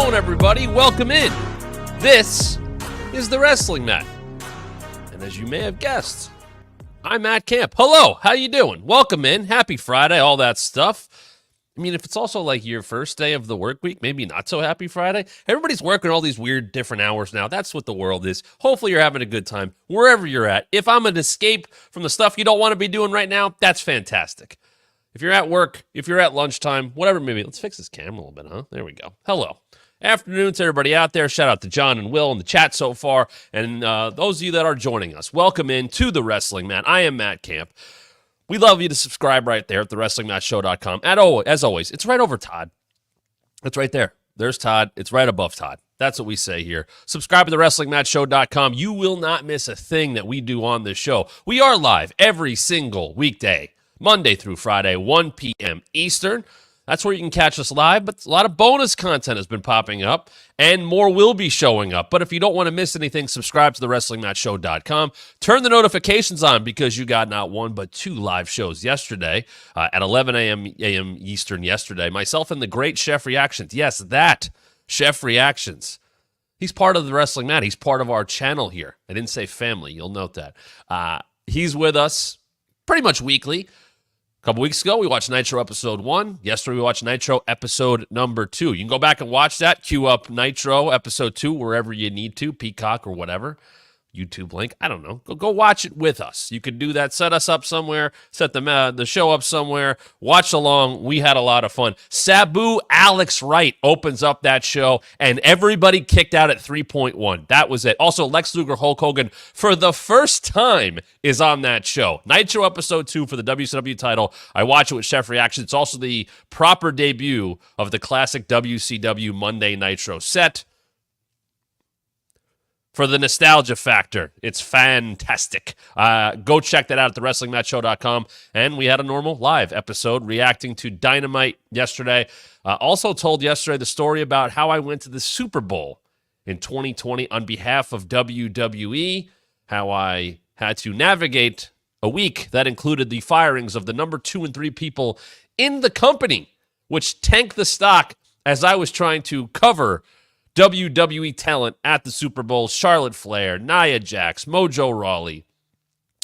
going, everybody? Welcome in. This is the Wrestling Mat. And as you may have guessed, I'm Matt Camp. Hello, how you doing? Welcome in. Happy Friday, all that stuff. I mean, if it's also like your first day of the work week, maybe not so happy Friday. Everybody's working all these weird different hours now. That's what the world is. Hopefully you're having a good time wherever you're at. If I'm an escape from the stuff you don't want to be doing right now, that's fantastic. If you're at work, if you're at lunchtime, whatever, maybe. Let's fix this camera a little bit, huh? There we go. Hello. Afternoon to everybody out there. Shout out to John and Will in the chat so far. And those of you that are joining us, welcome in to the Wrestling Mat. I am Matt Camp. We love you to subscribe right there at thewrestlingmatshow.com. As always, it's right over Todd. It's right there. There's Todd. It's right above Todd. That's what we say here. Subscribe to thewrestlingmatshow.com. You will not miss a thing that we do on this show. We are live every single weekday, Monday through Friday, 1 p.m. Eastern. That's where you can catch us live, but a lot of bonus content has been popping up, and more will be showing up. But if you don't want to miss anything, subscribe to thewrestlingmatshow.com. Turn the notifications on because you got not one but two live shows yesterday at 11 a.m. Eastern yesterday. Myself and the great Chef Reactions. Yes, that Chef Reactions. He's part of the Wrestling Mat. He's part of our channel here. I didn't say family. You'll note that. He's with us pretty much weekly. A couple weeks ago, we watched Nitro Episode 1. Yesterday, we watched Nitro Episode number 2. You can go back and watch that. Queue up Nitro Episode 2 wherever you need to, Peacock or whatever. YouTube link. I don't know. Go watch it with us. You could do that. Set us up somewhere. Set the show up somewhere. Watch along. We had a lot of fun. Sabu Alex Wright opens up that show, and everybody kicked out at 3.1. That was it. Also, Lex Luger, Hulk Hogan, for the first time, is on that show. Nitro Episode 2 for the WCW title. I watch it with Chef Reaction. It's also the proper debut of the classic WCW Monday Nitro set. For the nostalgia factor, it's fantastic. Go check that out at thewrestlingmatshow.com. And we had a normal live episode reacting to Dynamite yesterday. Also told yesterday the story about how I went to the Super Bowl in 2020 on behalf of WWE, how I had to navigate a week that included the firings of the number 2 and 3 people in the company, which tanked the stock as I was trying to cover WWE talent at the Super Bowl. Charlotte Flair, Nia Jax, Mojo Rawley,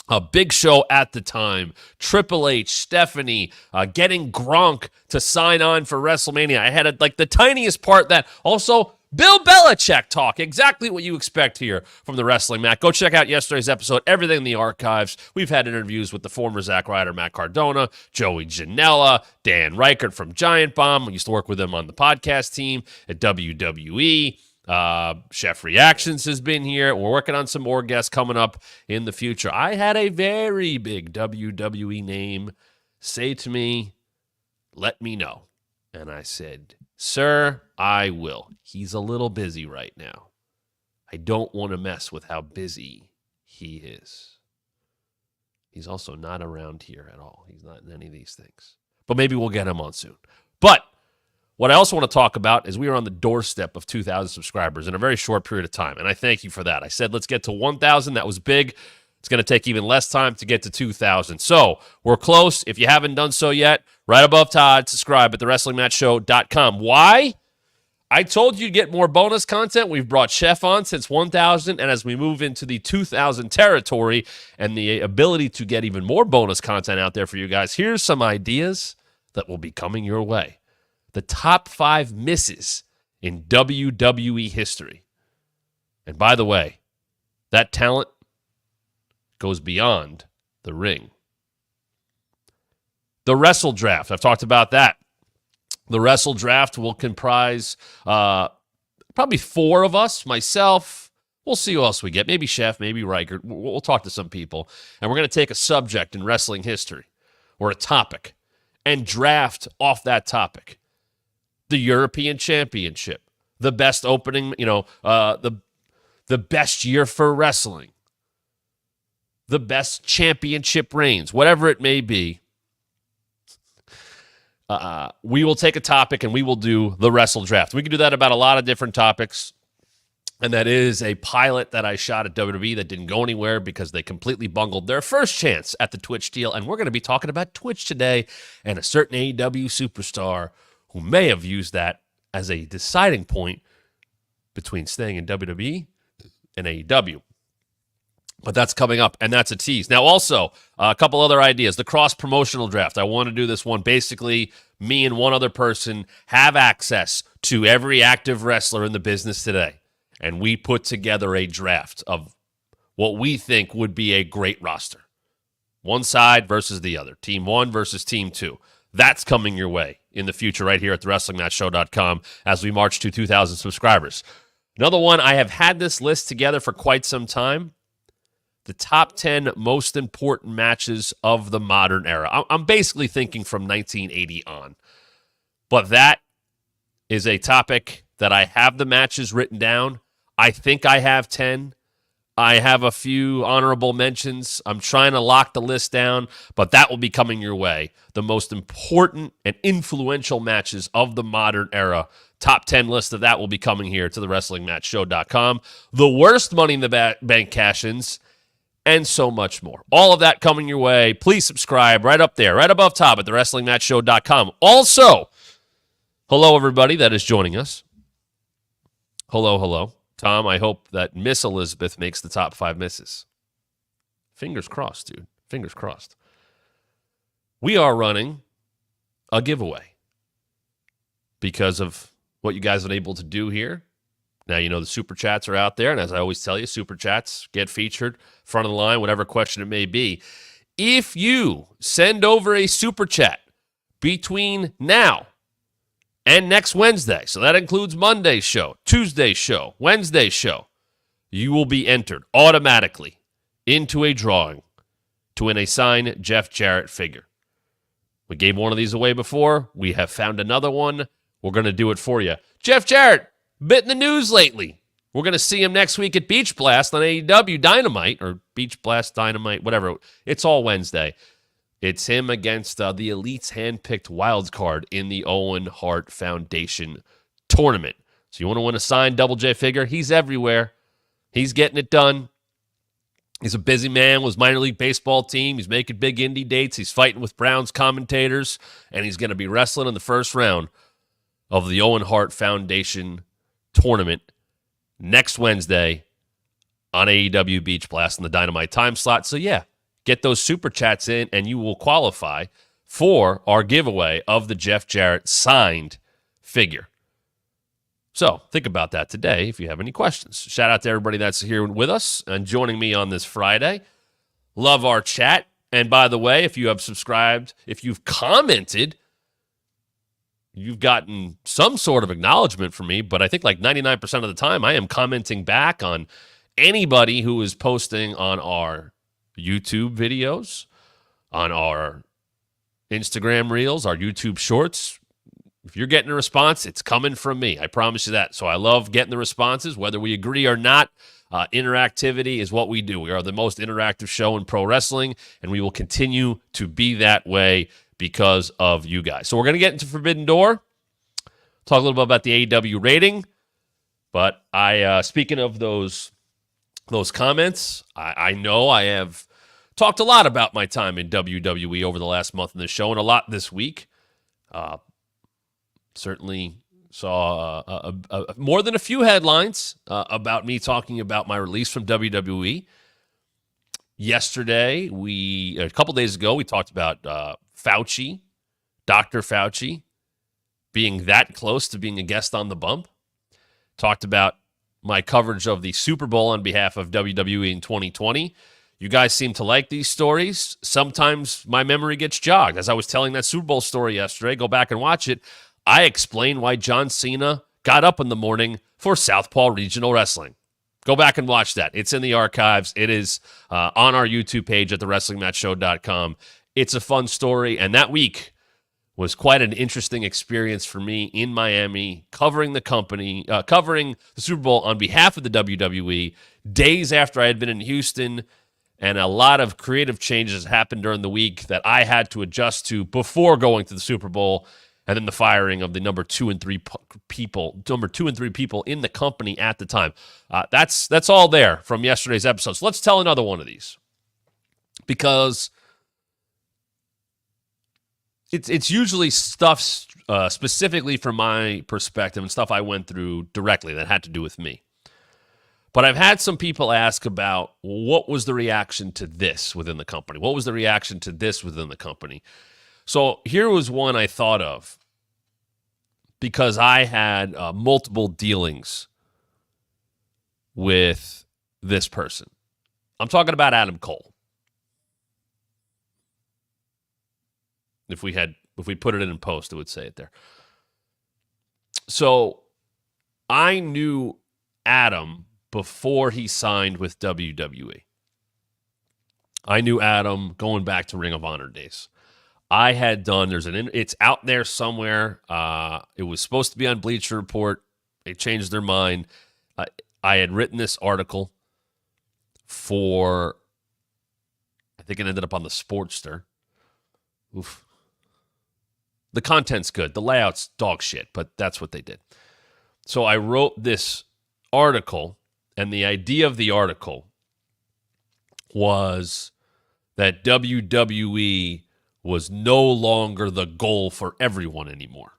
a big show at the time, Triple H, Stephanie, getting Gronk to sign on for WrestleMania. I had the tiniest part that also Bill Belichick talk, exactly what you expect here from the Wrestling Mat. Go check out yesterday's episode, everything in the archives. We've had interviews with the former Zack Ryder, Matt Cardona, Joey Janela, Dan Reichert from Giant Bomb. We used to work with him on the podcast team at WWE. Chef Reactions has been here. We're working on some more guests coming up in the future. I had a very big WWE name say to me, "Let me know." And I said, "Sir, I will. He's a little busy right now. I don't want to mess with how busy he is." He's also not around here at all. He's not in any of these things. But maybe we'll get him on soon. But what I also want to talk about is we are on the doorstep of 2,000 subscribers in a very short period of time. And I thank you for that. I said, let's get to 1,000. That was big. It's going to take even less time to get to 2,000. So we're close. If you haven't done so yet, right above Todd, subscribe at thewrestlingmatshow.com. Why? I told you to get more bonus content. We've brought Chef on since 1,000, and as we move into the 2,000 territory and the ability to get even more bonus content out there for you guys, here's some ideas that will be coming your way. The top 5 misses in WWE history. And by the way, that talent goes beyond the ring. The Wrestle Draft. I've talked about that. The Wrestle Draft will comprise probably 4 of us, myself. We'll see who else we get. Maybe Chef, maybe Riker. We'll talk to some people. And we're going to take a subject in wrestling history or a topic and draft off that topic. The European Championship, the best opening, the best year for wrestling, the best championship reigns, whatever it may be. We will take a topic and we will do the Wrestle Draft. We can do that about a lot of different topics. And that is a pilot that I shot at WWE that didn't go anywhere because they completely bungled their first chance at the Twitch deal. And we're going to be talking about Twitch today and a certain AEW superstar who may have used that as a deciding point between staying in WWE and AEW. But that's coming up, and that's a tease. Now, also, a couple other ideas. The cross-promotional draft. I want to do this one. Basically, me and one other person have access to every active wrestler in the business today. And we put together a draft of what we think would be a great roster. One side versus the other. Team 1 versus Team 2. That's coming your way in the future right here at thewrestlingmatchshow.com as we march to 2,000 subscribers. Another one, I have had this list together for quite some time. The top 10 most important matches of the modern era. I'm basically thinking from 1980 on. But that is a topic that I have the matches written down. I think I have 10. I have a few honorable mentions. I'm trying to lock the list down, but that will be coming your way. The most important and influential matches of the modern era. Top 10 list of that will be coming here to thewrestlingmatchshow.com. The worst Money in the Bank cash-ins, and so much more. All of that coming your way. Please subscribe right up there, right above top at thewrestlingmatchshow.com. Also, hello, everybody that is joining us. Hello, hello. Tom, I hope that Miss Elizabeth makes the top 5 misses. Fingers crossed, dude. Fingers crossed. We are running a giveaway because of what you guys are able to do here. Now, you know the Super Chats are out there, and as I always tell you, Super Chats get featured, front of the line, whatever question it may be. If you send over a Super Chat between now and next Wednesday, so that includes Monday's show, Tuesday's show, Wednesday's show, you will be entered automatically into a drawing to win a signed Jeff Jarrett figure. We gave one of these away before. We have found another one. We're going to do it for you. Jeff Jarrett, bit in the news lately. We're going to see him next week at Beach Blast on AEW Dynamite, or Beach Blast Dynamite, whatever. It's all Wednesday. It's him against the Elite's handpicked wild card in the Owen Hart Foundation tournament. So you want to win a signed Double J figure? He's everywhere. He's getting it done. He's a busy man with his minor league baseball team. He's making big indie dates. He's fighting with Browns commentators, and he's going to be wrestling in the first round of the Owen Hart Foundation tournament next Wednesday on AEW Beach Blast in the Dynamite time slot. So yeah, get those Super Chats in and you will qualify for our giveaway of the Jeff Jarrett signed figure. So think about that today if you have any questions. Shout out to everybody that's here with us and joining me on this Friday. Love our chat. And by the way, if you have subscribed, if you've commented, you've gotten some sort of acknowledgement from me, but I think like 99% of the time I am commenting back on anybody who is posting on our YouTube videos, on our Instagram Reels, our YouTube Shorts. If you're getting a response, it's coming from me. I promise you that. So I love getting the responses, whether we agree or not. Interactivity is what we do. We are the most interactive show in pro wrestling, and we will continue to be that way because of you guys. So we're going to get into Forbidden Door, talk a little bit about the AEW rating, but speaking of those comments, I know I have talked a lot about my time in WWE over the last month in this show, and a lot this week. Certainly saw more than a few headlines about me talking about my release from WWE. Yesterday, a couple days ago, we talked about Fauci, Dr. Fauci, being that close to being a guest on the bump. Talked about my coverage of the Super Bowl on behalf of WWE in 2020. You guys seem to like these stories. Sometimes my memory gets jogged. As I was telling that Super Bowl story yesterday, go back and watch it. I explained why John Cena got up in the morning for Southpaw Regional Wrestling. Go back and watch that. It's in the archives. It is on our YouTube page at thewrestlingmatchshow.com. It's a fun story, and that week was quite an interesting experience for me in Miami, covering the company, covering the Super Bowl on behalf of the WWE, days after I had been in Houston, and a lot of creative changes happened during the week that I had to adjust to before going to the Super Bowl, and then the firing of the number two and three people in the company at the time. That's all there from yesterday's episode. So let's tell another one of these, because it's usually stuff specifically from my perspective and stuff I went through directly that had to do with me. But I've had some people ask about what was the reaction to this within the company? What was the reaction to this within the company? So here was one I thought of because I had multiple dealings with this person. I'm talking about Adam Cole. If we put it in post, it would say it there. So I knew Adam before he signed with WWE. I knew Adam going back to Ring of Honor days. I had done, it's out there somewhere. It was supposed to be on Bleacher Report. They changed their mind. I had written this article for, I think it ended up on the Sportster. Oof. The content's good. The layout's dog shit, but that's what they did. So I wrote this article, and the idea of the article was that WWE was no longer the goal for everyone anymore.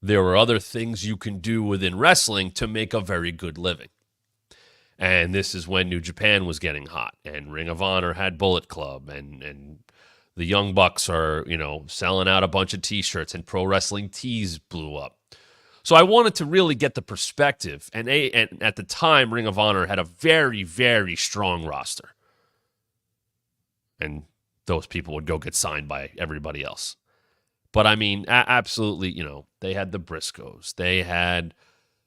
There were other things you can do within wrestling to make a very good living. And this is when New Japan was getting hot, and Ring of Honor had Bullet Club, and the Young Bucks are, selling out a bunch of T-shirts, and Pro Wrestling Tees blew up. So I wanted to really get the perspective, and at the time, Ring of Honor had a very, very strong roster. And those people would go get signed by everybody else. But I mean, absolutely, they had the Briscoes, they had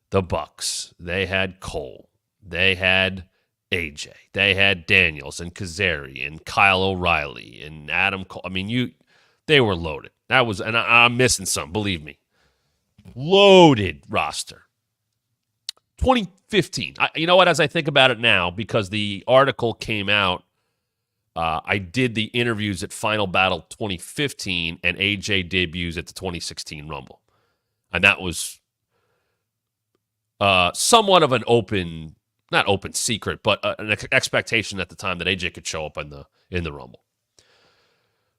the Bucks, they had Cole, they had AJ, they had Daniels and Kazarian and Kyle O'Reilly and Adam Cole. I mean, they were loaded. And I'm missing some, believe me. Loaded roster. 2015. You know what? As I think about it now, because the article came out, I did the interviews at Final Battle 2015 and AJ debuts at the 2016 Rumble. And that was somewhat of an not open secret, but an expectation at the time that AJ could show up in the Rumble.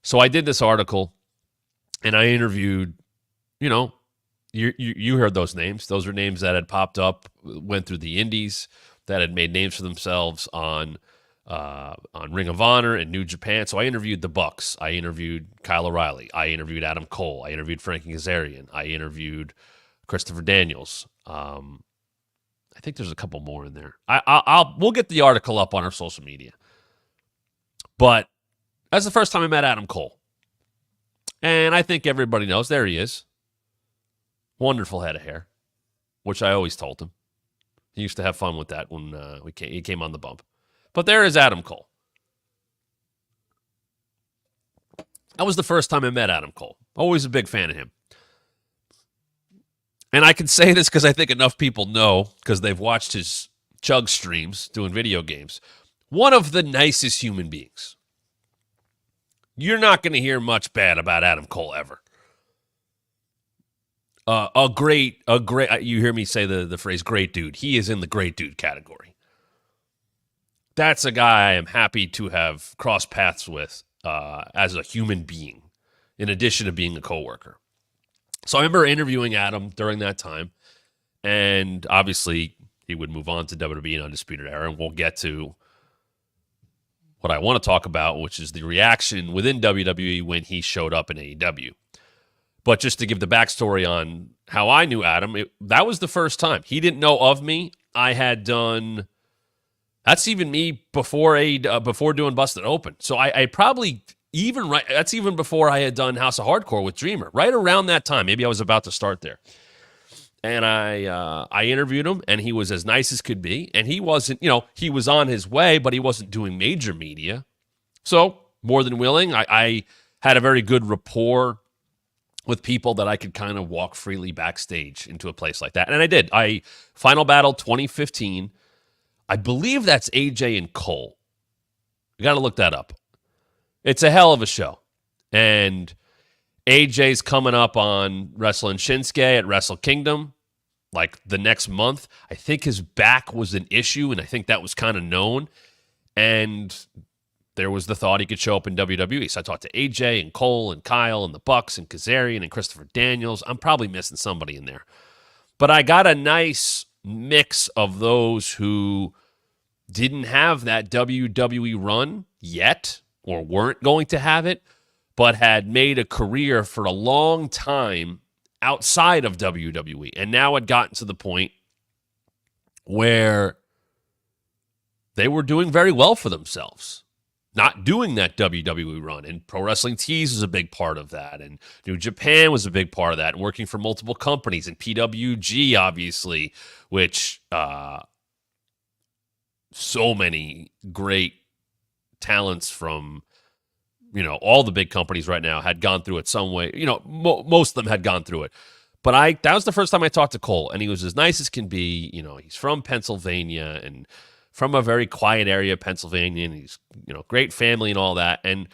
So I did this article, and I interviewed, you heard those names. Those are names that had popped up, went through the indies, that had made names for themselves on Ring of Honor and New Japan. So I interviewed the Bucks. I interviewed Kyle O'Reilly. I interviewed Adam Cole. I interviewed Frankie Kazarian. I interviewed Christopher Daniels. I think there's a couple more in there. We'll get the article up on our social media. But that's the first time I met Adam Cole. And I think everybody knows, there he is. Wonderful head of hair, which I always told him. He used to have fun with that when he came on the bump. But there is Adam Cole. That was the first time I met Adam Cole. Always a big fan of him. And I can say this because I think enough people know, because they've watched his chug streams doing video games. One of the nicest human beings. You're not going to hear much bad about Adam Cole ever. A great, you hear me say the phrase great dude. He is in the great dude category. That's a guy I am happy to have crossed paths with as a human being, in addition to being a coworker. So I remember interviewing Adam during that time, and obviously he would move on to WWE and Undisputed Era, and we'll get to what I want to talk about, which is the reaction within WWE when he showed up in AEW. But just to give the backstory on how I knew Adam, that was the first time. He didn't know of me. I had done... That's even me before doing Busted Open. So I probably... that's even before I had done House of Hardcore with Dreamer. Right around that time. Maybe I was about to start there. And I interviewed him, and he was as nice as could be. And he wasn't, he was on his way, but he wasn't doing major media. So, more than willing, I had a very good rapport with people that I could kind of walk freely backstage into a place like that. And I did. Final Battle 2015, I believe that's AJ and Cole. You got to look that up. It's a hell of a show. And AJ's coming up on wrestling Shinsuke at Wrestle Kingdom like the next month. I think his back was an issue, and I think that was kind of known. And there was the thought he could show up in WWE. So I talked to AJ and Cole and Kyle and the Bucks and Kazarian and Christopher Daniels. I'm probably missing somebody in there. But I got a nice mix of those who didn't have that WWE run yet or weren't going to have it, but had made a career for a long time outside of WWE. And now had gotten to the point where they were doing very well for themselves, not doing that WWE run. And Pro Wrestling Tees was a big part of that. And New Japan was a big part of that. And working for multiple companies. And PWG, obviously, which so many great talents from, all the big companies right now had gone through it some way. Most of them had gone through it. But that was the first time I talked to Cole. And he was as nice as can be. He's from Pennsylvania and from a very quiet area of Pennsylvania, and he's, great family and all that. And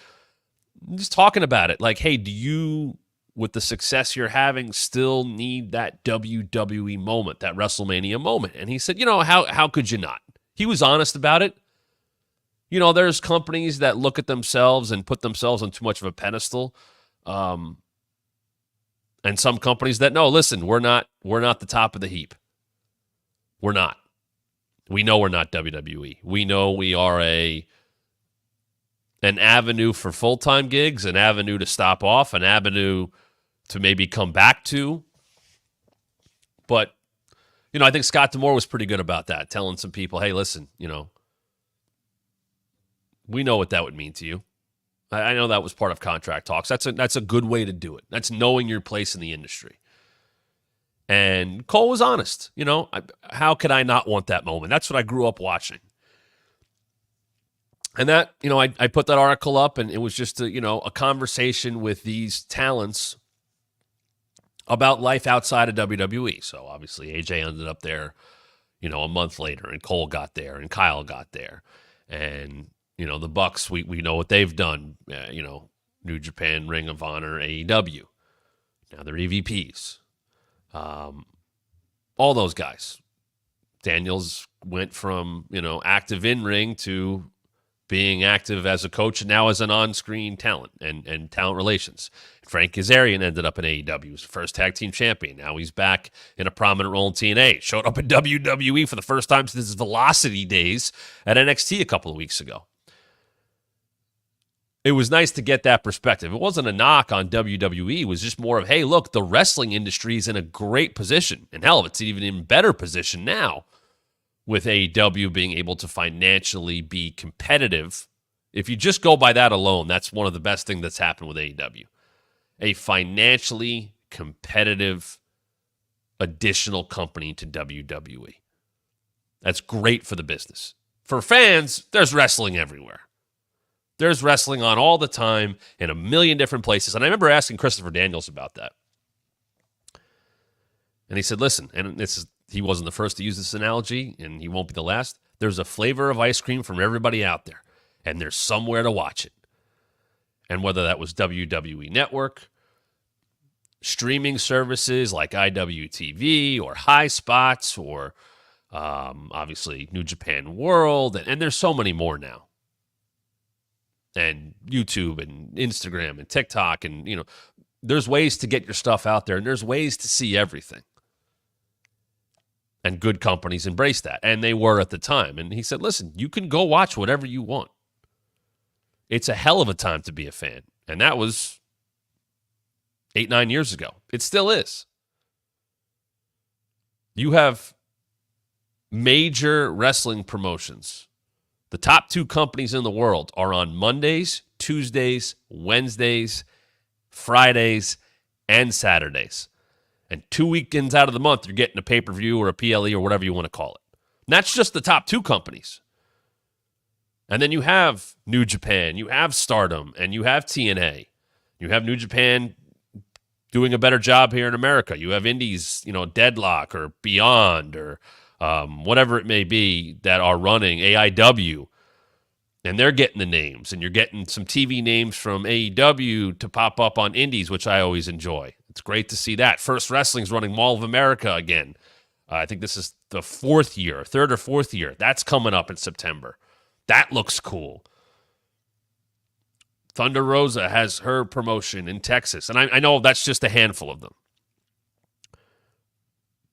just talking about it, like, hey, do you, with the success you're having, still need that WWE moment, that WrestleMania moment? And he said, how could you not? He was honest about it. There's companies that look at themselves and put themselves on too much of a pedestal. And some companies that, no, listen, we're not the top of the heap. We're not. We know we're not WWE. We know we are an avenue for full-time gigs, an avenue to stop off, an avenue to maybe come back to. But, I think Scott D'Amore was pretty good about that, telling some people, hey, listen, we know what that would mean to you. I know that was part of contract talks. That's a good way to do it. That's knowing your place in the industry. And Cole was honest. How could I not want that moment? That's what I grew up watching. And that, I put that article up, and it was just a conversation with these talents about life outside of WWE. So obviously AJ ended up there, a month later, and Cole got there, and Kyle got there. And, the Bucks, we know what they've done, New Japan, Ring of Honor, AEW. Now they're EVPs. All those guys. Daniels went from, active in-ring to being active as a coach and now as an on-screen talent and talent relations. Frank Kazarian ended up in AEW. He was the first tag team champion. Now he's back in a prominent role in TNA. Showed up in WWE for the first time since his Velocity days at NXT a couple of weeks ago. It was nice to get that perspective. It wasn't a knock on WWE. It was just more of, hey, look, the wrestling industry is in a great position. And hell, it's even in better position now with AEW being able to financially be competitive. If you just go by that alone, that's one of the best things that's happened with AEW. A financially competitive additional company to WWE. That's great for the business. For fans, there's wrestling everywhere. There's wrestling on all the time in a million different places. And I remember asking Christopher Daniels about that. And he said, listen, and he wasn't the first to use this analogy, and he won't be the last. There's a flavor of ice cream from everybody out there, and there's somewhere to watch it. And whether that was WWE Network, streaming services like IWTV or High Spots, or obviously New Japan World, and there's so many more now. And YouTube and Instagram and TikTok, and there's ways to get your stuff out there, and there's ways to see everything. And good companies embrace that, and they were at the time. And he said, listen, you can go watch whatever you want. It's a hell of a time to be a fan. And that was 8-9 years ago. It still is. You have major wrestling promotions. The top 2 companies in the world are on Mondays, Tuesdays, Wednesdays, Fridays, and Saturdays. And 2 weekends out of the month, you're getting a pay-per-view or a PLE or whatever you want to call it. And that's just the top 2 companies. And then you have New Japan, you have Stardom, and you have TNA. You have New Japan doing a better job here in America. You have indies, Deadlock or Beyond or whatever it may be that are running AIW, and they're getting the names, and you're getting some TV names from AEW to pop up on indies, which I always enjoy. It's great to see that. First Wrestling's running Mall of America again. I think this is the 4th year, 3rd or 4th year. That's coming up in September. That looks cool. Thunder Rosa has her promotion in Texas. And I know that's just a handful of them.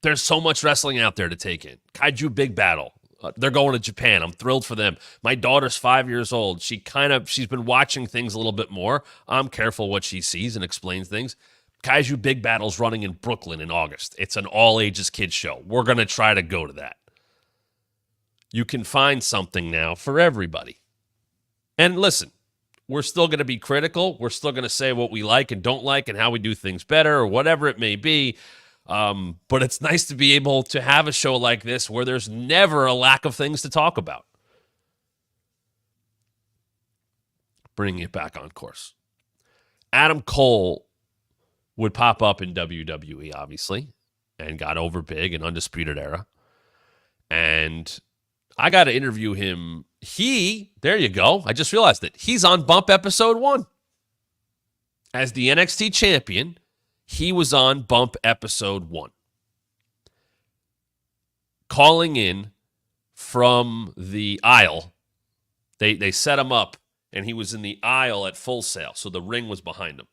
There's so much wrestling out there to take in. Kaiju Big Battle. They're going to Japan. I'm thrilled for them. My daughter's 5 years old. She's been watching things a little bit more. I'm careful what she sees and explains things. Kaiju Big Battle's running in Brooklyn in August. It's an all-ages kids show. We're going to try to go to that. You can find something now for everybody. And listen, we're still going to be critical. We're still going to say what we like and don't like and how we do things better or whatever it may be. But it's nice to be able to have a show like this where there's never a lack of things to talk about. Bringing it back on course. Adam Cole would pop up in WWE, obviously, and got over big in Undisputed Era. And I got to interview him. There you go. I just realized it. He's on Bump Episode 1. As the NXT champion, he was on Bump Episode 1. Calling in from the aisle. They set him up, and he was in the aisle at Full Sail, so the ring was behind him.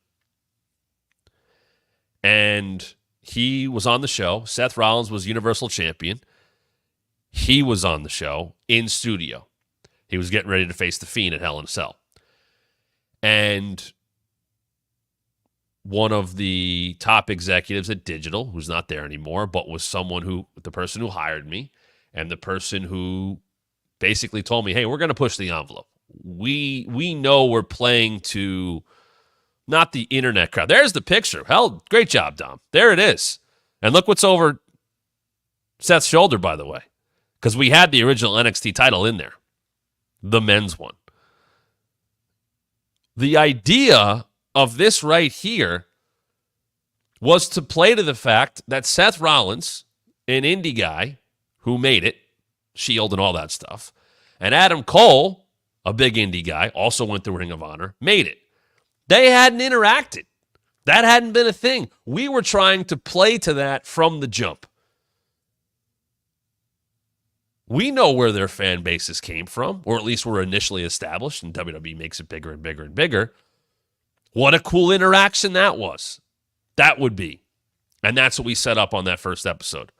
And he was on the show. Seth Rollins was Universal Champion. He was on the show in studio. He was getting ready to face The Fiend at Hell in a Cell. And one of the top executives at Digital, who's not there anymore, but was the person who hired me and the person who basically told me, hey, we're going to push the envelope. We know we're playing to not the internet crowd. There's the picture. Hell, great job, Dom. There it is. And look what's over Seth's shoulder, by the way, because we had the original NXT title in there, the men's one. The idea of this right here was to play to the fact that Seth Rollins, an indie guy who made it, Shield and all that stuff, and Adam Cole, a big indie guy, also went through Ring of Honor, made it. They hadn't interacted. That hadn't been a thing. We were trying to play to that from the jump. We know where their fan bases came from, or at least were initially established, and WWE makes it bigger and bigger and bigger. What a cool interaction that was. That would be. And that's what we set up on that first episode.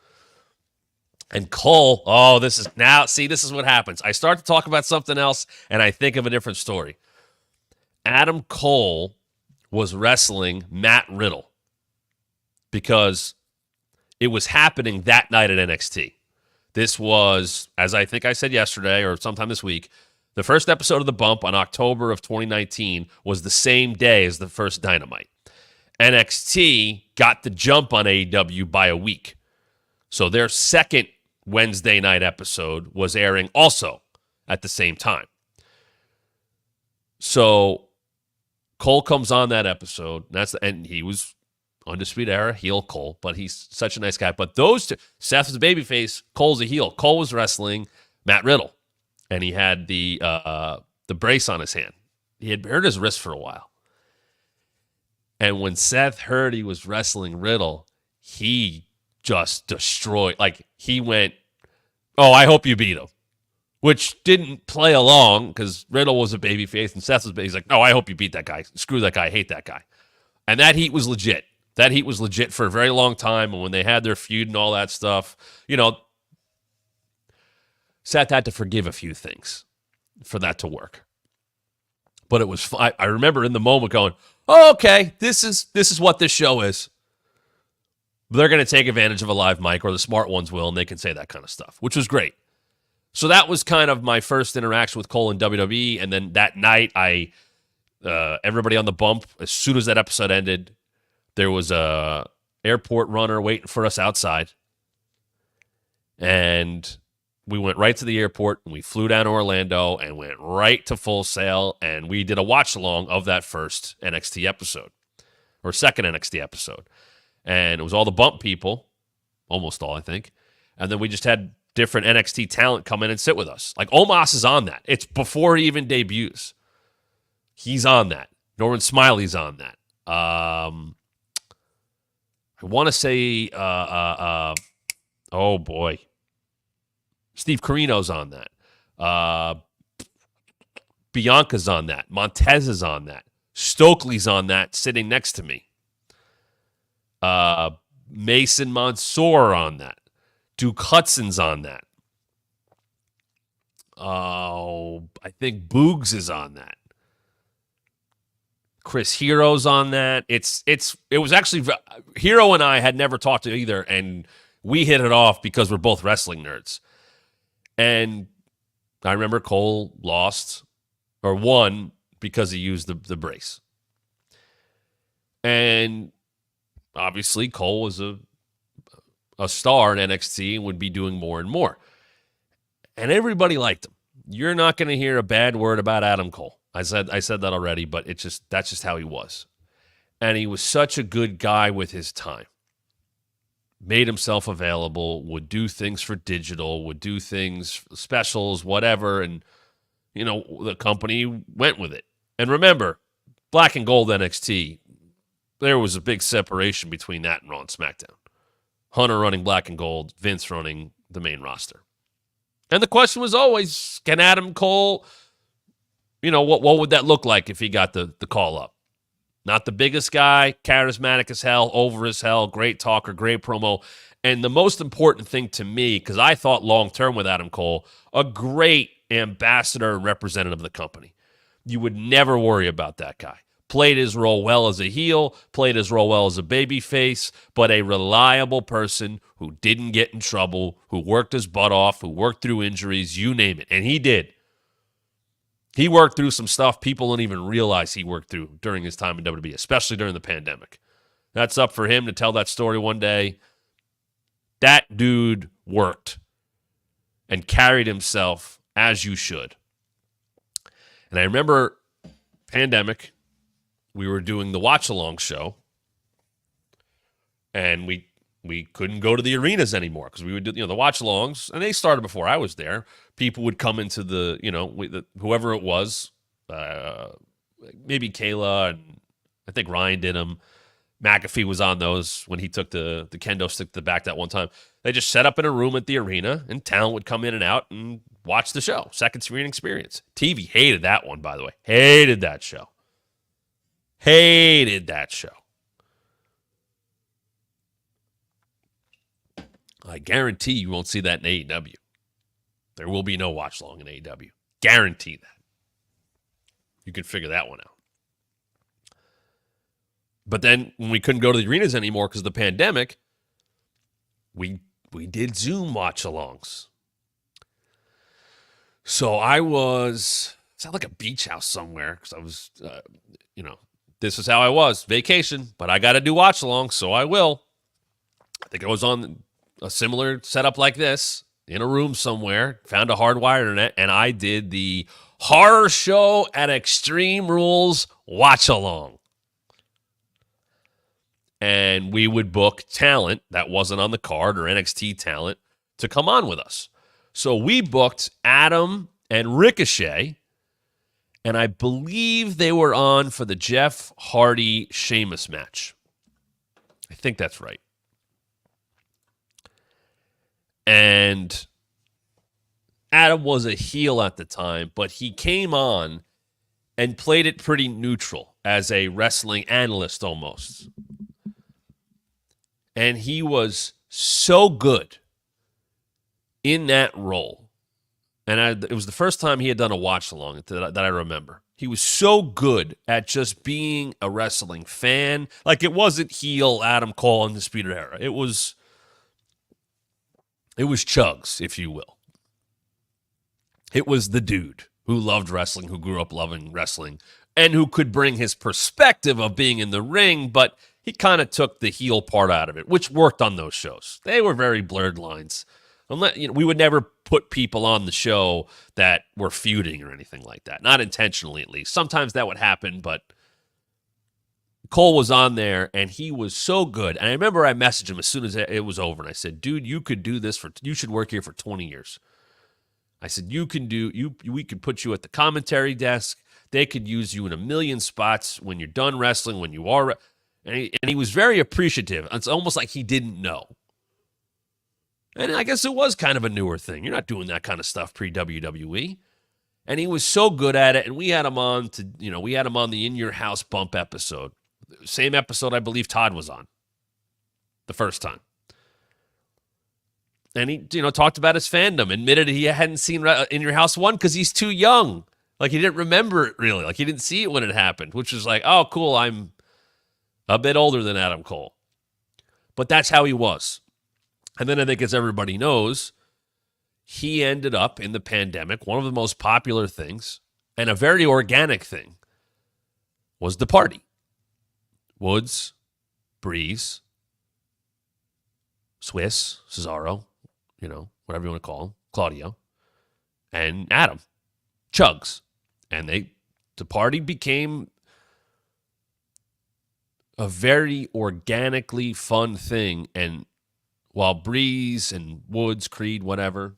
And Cole, this is what happens. I start to talk about something else, and I think of a different story. Adam Cole was wrestling Matt Riddle because it was happening that night at NXT. This was, as I think I said yesterday or sometime this week, the first episode of The Bump on October of 2019 was the same day as the first Dynamite. NXT got the jump on AEW by a week. So their second Wednesday night episode was airing also at the same time. So Cole comes on that episode, and he was Undisputed Era, heel Cole, but he's such a nice guy. But those two, Seth was a babyface, Cole's a heel. Cole was wrestling Matt Riddle, and he had the brace on his hand. He had hurt his wrist for a while. And when Seth heard he was wrestling Riddle, he just destroyed. Like, he went, I hope you beat him. Which didn't play along because Riddle was a babyface and Seth was he's like, no, I hope you beat that guy. Screw that guy. I hate that guy. And that heat was legit. That heat was legit for a very long time. And when they had their feud and all that stuff, Seth had to forgive a few things for that to work. But it was, I remember in the moment going, okay, this is what this show is. They're going to take advantage of a live mic, or the smart ones will, and they can say that kind of stuff, which was great. So that was kind of my first interaction with Cole in WWE. And then that night, everybody on the Bump, as soon as that episode ended, there was a airport runner waiting for us outside. And we went right to the airport, and we flew down to Orlando and went right to Full Sail. And we did a watch along of that first NXT episode, or second NXT episode. And it was all the Bump people, almost all, I think. And then we just had different NXT talent come in and sit with us. Like, Omos is on that. It's before he even debuts. He's on that. Norman Smiley's on that. I want to say, oh boy, Steve Carino's on that. Bianca's on that. Montez is on that. Stokely's on that, sitting next to me. Mason Mansoor on that. Duke Hudson's on that. Oh, I think Boogs is on that. Chris Hero's on that. It was actually Hero and I had never talked to either, and we hit it off because we're both wrestling nerds. And I remember Cole lost or won because he used the brace. And obviously Cole was a star in NXT and would be doing more and more. And everybody liked him. You're not going to hear a bad word about Adam Cole. I said that already, but that's just how he was. And he was such a good guy with his time. Made himself available, would do things for digital, would do things, specials, whatever, and the company went with it. And remember, Black and Gold NXT, there was a big separation between that and Raw and SmackDown. Hunter running Black and Gold, Vince running the main roster. And the question was always, can Adam Cole, what would that look like if he got the call up? Not the biggest guy, charismatic as hell, over as hell, great talker, great promo. And the most important thing to me, because I thought long-term with Adam Cole, a great ambassador and representative of the company. You would never worry about that guy. Played his role well as a heel, played his role well as a babyface, but a reliable person who didn't get in trouble, who worked his butt off, who worked through injuries, you name it. And he did. He worked through some stuff people don't even realize he worked through during his time in WWE, especially during the pandemic. That's up for him to tell that story one day. That dude worked and carried himself as you should. And I remember pandemic, we were doing the watch-along show, and we couldn't go to the arenas anymore because we would do the watch-alongs, and they started before I was there. People would come into whoever it was, maybe Kayla, and I think Ryan did them. McAfee was on those when he took the kendo stick to the back that one time. They just set up in a room at the arena, and talent would come in and out and watch the show. Second screen experience. TV hated that one, by the way. Hated that show. Hated that show. I guarantee you won't see that in AEW. There will be no watch long in AEW. Guarantee that. You can figure that one out. But then when we couldn't go to the arenas anymore because of the pandemic, we did Zoom watch-alongs. So I was, it's not like a beach house somewhere because I was, this is how I was, vacation, but I got to do watch-alongs, so I will. I think I was on a similar setup like this in a room somewhere, found a hardwired internet, and I did the Horror Show at Extreme Rules watch-along. And we would book talent that wasn't on the card or NXT talent to come on with us. So we booked Adam and Ricochet, and I believe they were on for the Jeff Hardy-Sheamus match. I think that's right. And Adam was a heel at the time, but he came on and played it pretty neutral as a wrestling analyst almost. And he was so good in that role. And it was the first time he had done a watch-along that I remember. He was so good at just being a wrestling fan. Like, it wasn't heel Adam Cole in the Undisputed Era. It was Chugs, if you will. It was the dude who loved wrestling, who grew up loving wrestling, and who could bring his perspective of being in the ring, but he kind of took the heel part out of it, which worked on those shows. They were very blurred lines. We would never put people on the show that were feuding or anything like that. Not intentionally, at least. Sometimes that would happen, but Cole was on there, and he was so good. And I remember I messaged him as soon as it was over, and I said, dude, you could do this you should work here for 20 years. I said, we could put you at the commentary desk. They could use you in a million spots when you're done wrestling, when you are. And he was very appreciative. It's almost like he didn't know. And I guess it was kind of a newer thing. You're not doing that kind of stuff pre-WWE. And he was so good at it. And we had him on the In Your House bump episode. Same episode I believe Todd was on the first time. And he, talked about his fandom, admitted he hadn't seen In Your House 1 because he's too young. Like, he didn't remember it, really. Like, he didn't see it when it happened, which was like, oh, cool, I'm a bit older than Adam Cole. But that's how he was. And then I think, as everybody knows, he ended up in the pandemic. One of the most popular things, and a very organic thing, was the party. Woods, Breeze, Swiss, Cesaro, whatever you want to call him, Claudio, and Adam, Chugs. And the party became a very organically fun thing. And while Breeze and Woods, Creed, whatever,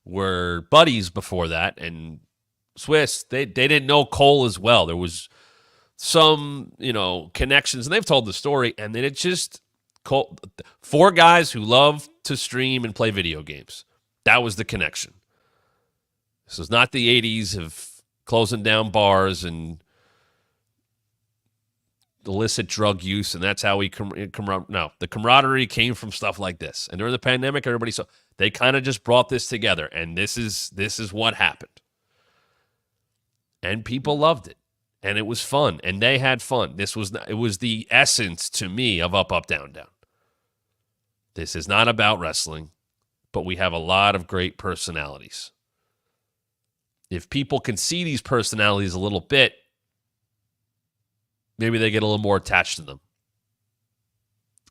were buddies before that, and Swiss, they didn't know Cole as well. There was some, connections, and they've told the story, and then it just... Four guys who love to stream and play video games. That was the connection. This was not the 80s of closing down bars and illicit drug use, and that's how we no, the camaraderie came from stuff like this. And during the pandemic, everybody saw they kind of just brought this together, and this is what happened. And people loved it. And it was fun, and they had fun. It was the essence to me of Up, Up, Down, Down. This is not about wrestling, but we have a lot of great personalities. If people can see these personalities a little bit, maybe they get a little more attached to them,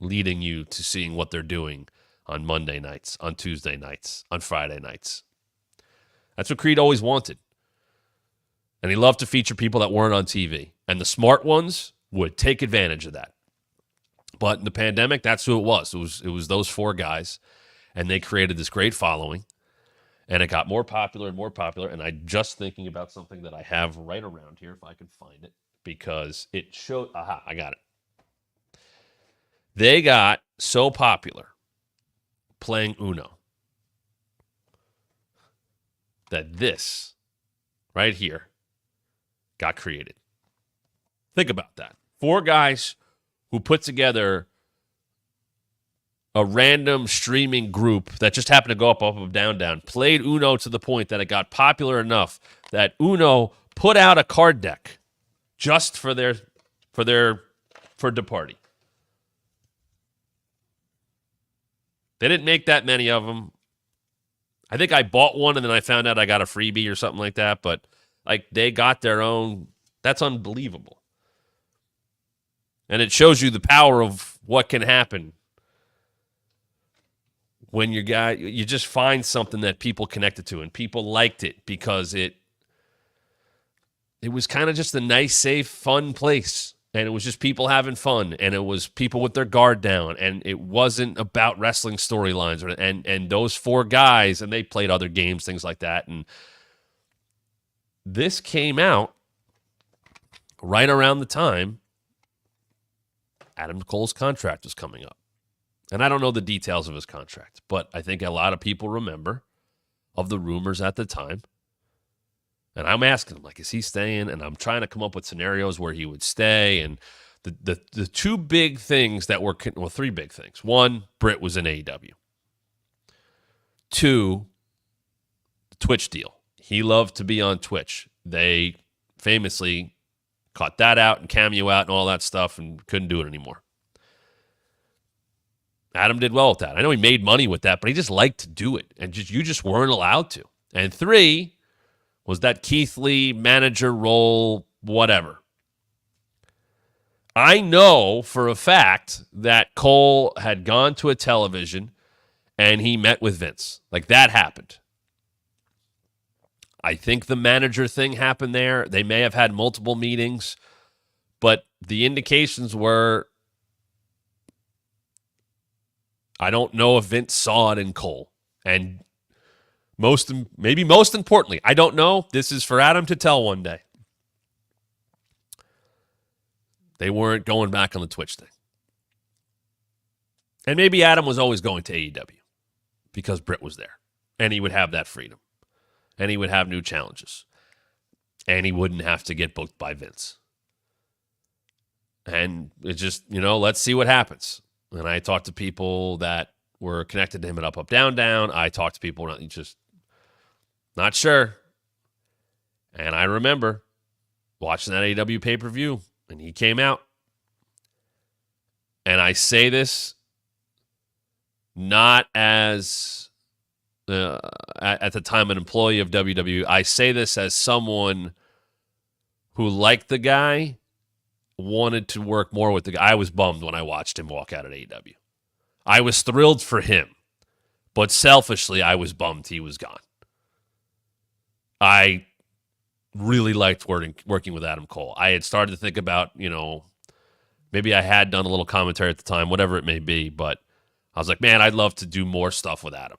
leading you to seeing what they're doing on Monday nights, on Tuesday nights, on Friday nights. That's what Creed always wanted. And he loved to feature people that weren't on TV. And the smart ones would take advantage of that. But in the pandemic, that's who it was. It was those four guys. And they created this great following. And it got more popular and more popular. And I'm just thinking about something that I have right around here, if I can find it. Because it showed... Aha, I got it. They got so popular playing Uno that this right here got created. Think about that. Four guys who put together a random streaming group that just happened to go up, up, up, down, down, played Uno to the point that it got popular enough that Uno put out a card deck just for the party. They didn't make that many of them. I think I bought one and then I found out I got a freebie or something like that, but they got their own. That's unbelievable. And it shows you the power of what can happen when you just find something that people connected to, and people liked it because it was kind of just a nice, safe, fun place. And it was just people having fun, and it was people with their guard down, and it wasn't about wrestling storylines. And those four guys, and they played other games, things like that. And this came out right around the time Adam Cole's contract was coming up. And I don't know the details of his contract, but I think a lot of people remember of the rumors at the time. And I'm asking him, is he staying? And I'm trying to come up with scenarios where he would stay. And the two big things that were, three big things. One, Britt was in AEW. Two, the Twitch deal. He loved to be on Twitch. They famously caught that out and cameo out and all that stuff and couldn't do it anymore. Adam did well with that. I know he made money with that, but he just liked to do it. And you just weren't allowed to. And three was that Keith Lee manager role, whatever. I know for a fact that Cole had gone to a television and he met with Vince. That happened. I think the manager thing happened there. They may have had multiple meetings, but the indications were, I don't know if Vince saw it in Cole. And maybe most importantly, I don't know. This is for Adam to tell one day. They weren't going back on the Twitch thing. And maybe Adam was always going to AEW because Britt was there and he would have that freedom. and he would have new challenges. And he wouldn't have to get booked by Vince. And it just, let's see what happens. And I talked to people that were connected to him at Up, Up, Down, Down. I talked to people just not sure. And I remember watching that AEW pay-per-view, and he came out. And I say this not as, at the time, an employee of WWE. I say this as someone who liked the guy, wanted to work more with the guy. I was bummed when I watched him walk out at AEW. I was thrilled for him, but selfishly, I was bummed he was gone. I really liked working with Adam Cole. I had started to think about, maybe I had done a little commentary at the time, whatever it may be, but I was like, man, I'd love to do more stuff with Adam.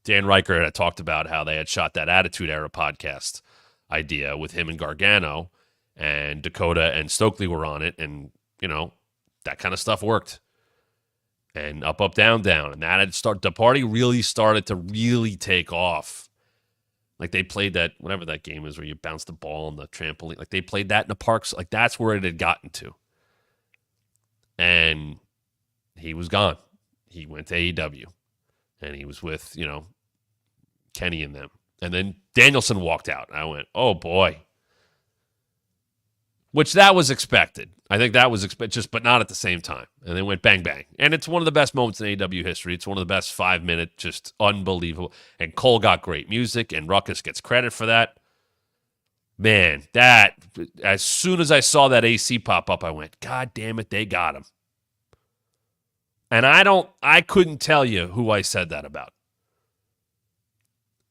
Dan Riker had talked about how they had shot that Attitude Era podcast idea with him and Gargano, and Dakota and Stokely were on it, and, that kind of stuff worked. And Up, Up, Down, Down, and that had the party really started to really take off. Like, they played that, whatever that game is where you bounce the ball on the trampoline. Like, they played that in the parks. Like, that's where it had gotten to. And he was gone. He went to AEW. And he was with, Kenny and them. And then Danielson walked out. And I went, oh, boy. Which that was expected. I think that was expected, but not at the same time. And then went bang, bang. And it's one of the best moments in AEW history. It's one of the best 5-minute, just unbelievable. And Cole got great music, and Ruckus gets credit for that. Man, as soon as I saw that AC pop up, I went, God damn it, they got him. And I couldn't tell you who I said that about.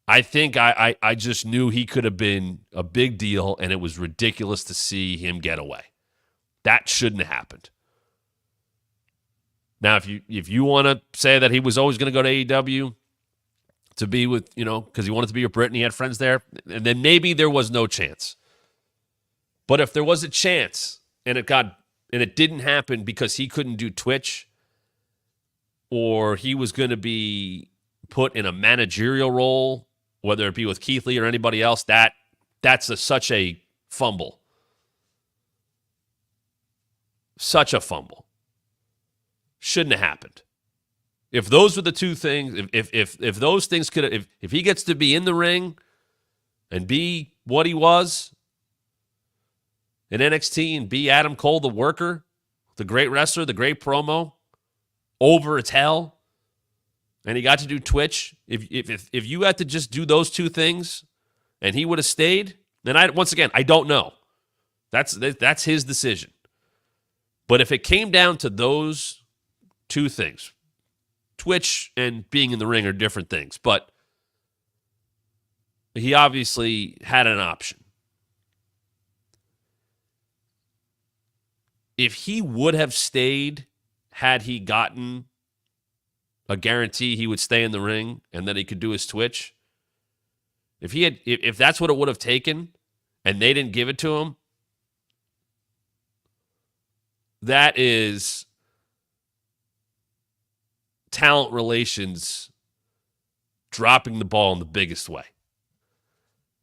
I think I just knew he could have been a big deal, and it was ridiculous to see him get away. That shouldn't have happened. Now, if you want to say that he was always going to go to AEW to be with, because he wanted to be with Britt and he had friends there, and then maybe there was no chance. But if there was a chance and it didn't happen because he couldn't do Twitch, or he was going to be put in a managerial role, whether it be with Keith Lee or anybody else, that's such a fumble. Such a fumble. Shouldn't have happened. If those were the two things, if those things if he gets to be in the ring and be what he was in NXT and be Adam Cole, the worker, the great wrestler, the great promo, over as hell, and he got to do Twitch, if you had to just do those two things and he would have stayed, then I don't know. That's his decision. But if it came down to those two things, Twitch and being in the ring are different things, but he obviously had an option. If he would have stayed, had he gotten a guarantee he would stay in the ring and that he could do his Twitch, if that's what it would have taken and they didn't give it to him, that is talent relations dropping the ball in the biggest way.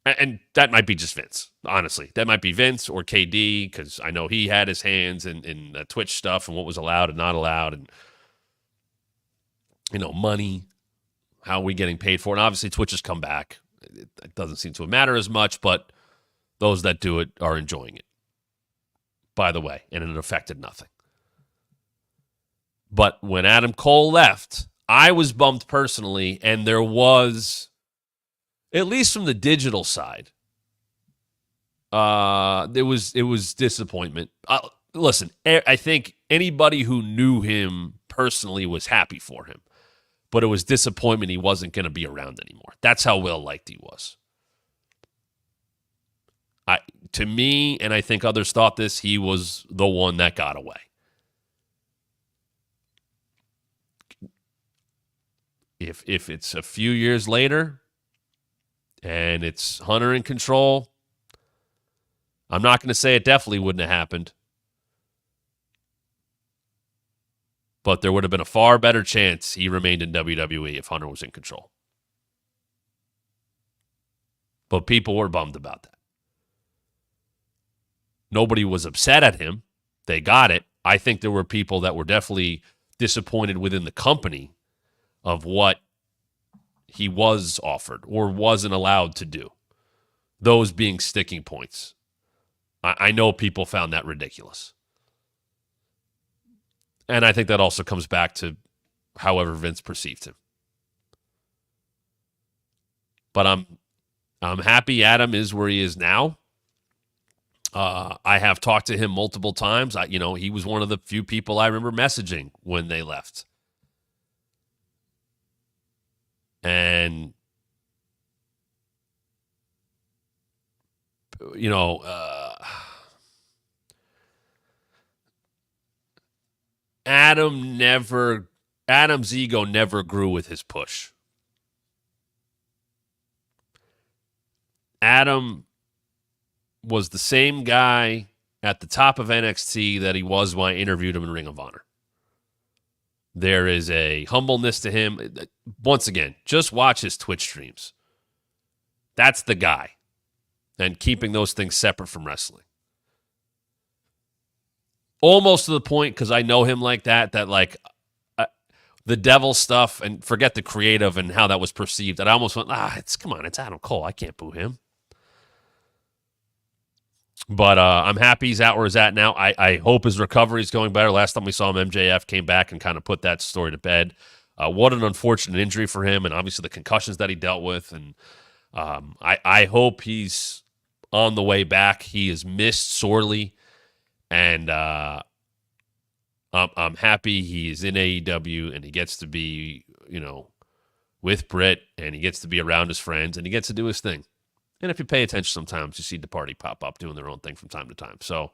And that might be just Vince, honestly. That might be Vince or KD, because I know he had his hands in the Twitch stuff and what was allowed and not allowed, and money, how are we getting paid for it? And obviously Twitch has come back. It doesn't seem to matter as much, but those that do it are enjoying it, by the way, and it affected nothing. But when Adam Cole left, I was bummed personally, and there was, at least from the digital side, it was disappointment. Listen, I think anybody who knew him personally was happy for him, but it was disappointment he wasn't going to be around anymore. That's how well liked he was. To me, and I think others thought this, he was the one that got away. If it's a few years later and it's Hunter in control, I'm not going to say it definitely wouldn't have happened, but there would have been a far better chance he remained in WWE if Hunter was in control. But people were bummed about that. Nobody was upset at him. They got it. I think there were people that were definitely disappointed within the company of what he was offered or wasn't allowed to do. Those being sticking points. I know people found that ridiculous. And I think that also comes back to however Vince perceived him. But I'm happy Adam is where he is now. I have talked to him multiple times. He was one of the few people I remember messaging when they left. And, Adam's ego never grew with his push. Adam was the same guy at the top of NXT that he was when I interviewed him in Ring of Honor. There is a humbleness to him. Once again, just watch his Twitch streams. That's the guy. And keeping those things separate from wrestling. Almost to the point, because I know him like that the devil stuff, and forget the creative and how that was perceived, that I almost went, it's Adam Cole. I can't boo him. But I'm happy he's out where he's at now. I hope his recovery is going better. Last time we saw him, MJF came back and kind of put that story to bed. What an unfortunate injury for him, and obviously the concussions that he dealt with. And I hope he's on the way back. He is missed sorely, and I'm happy he's in AEW and he gets to be, with Britt, and he gets to be around his friends, and he gets to do his thing. And if you pay attention sometimes, you see the party pop up doing their own thing from time to time. So,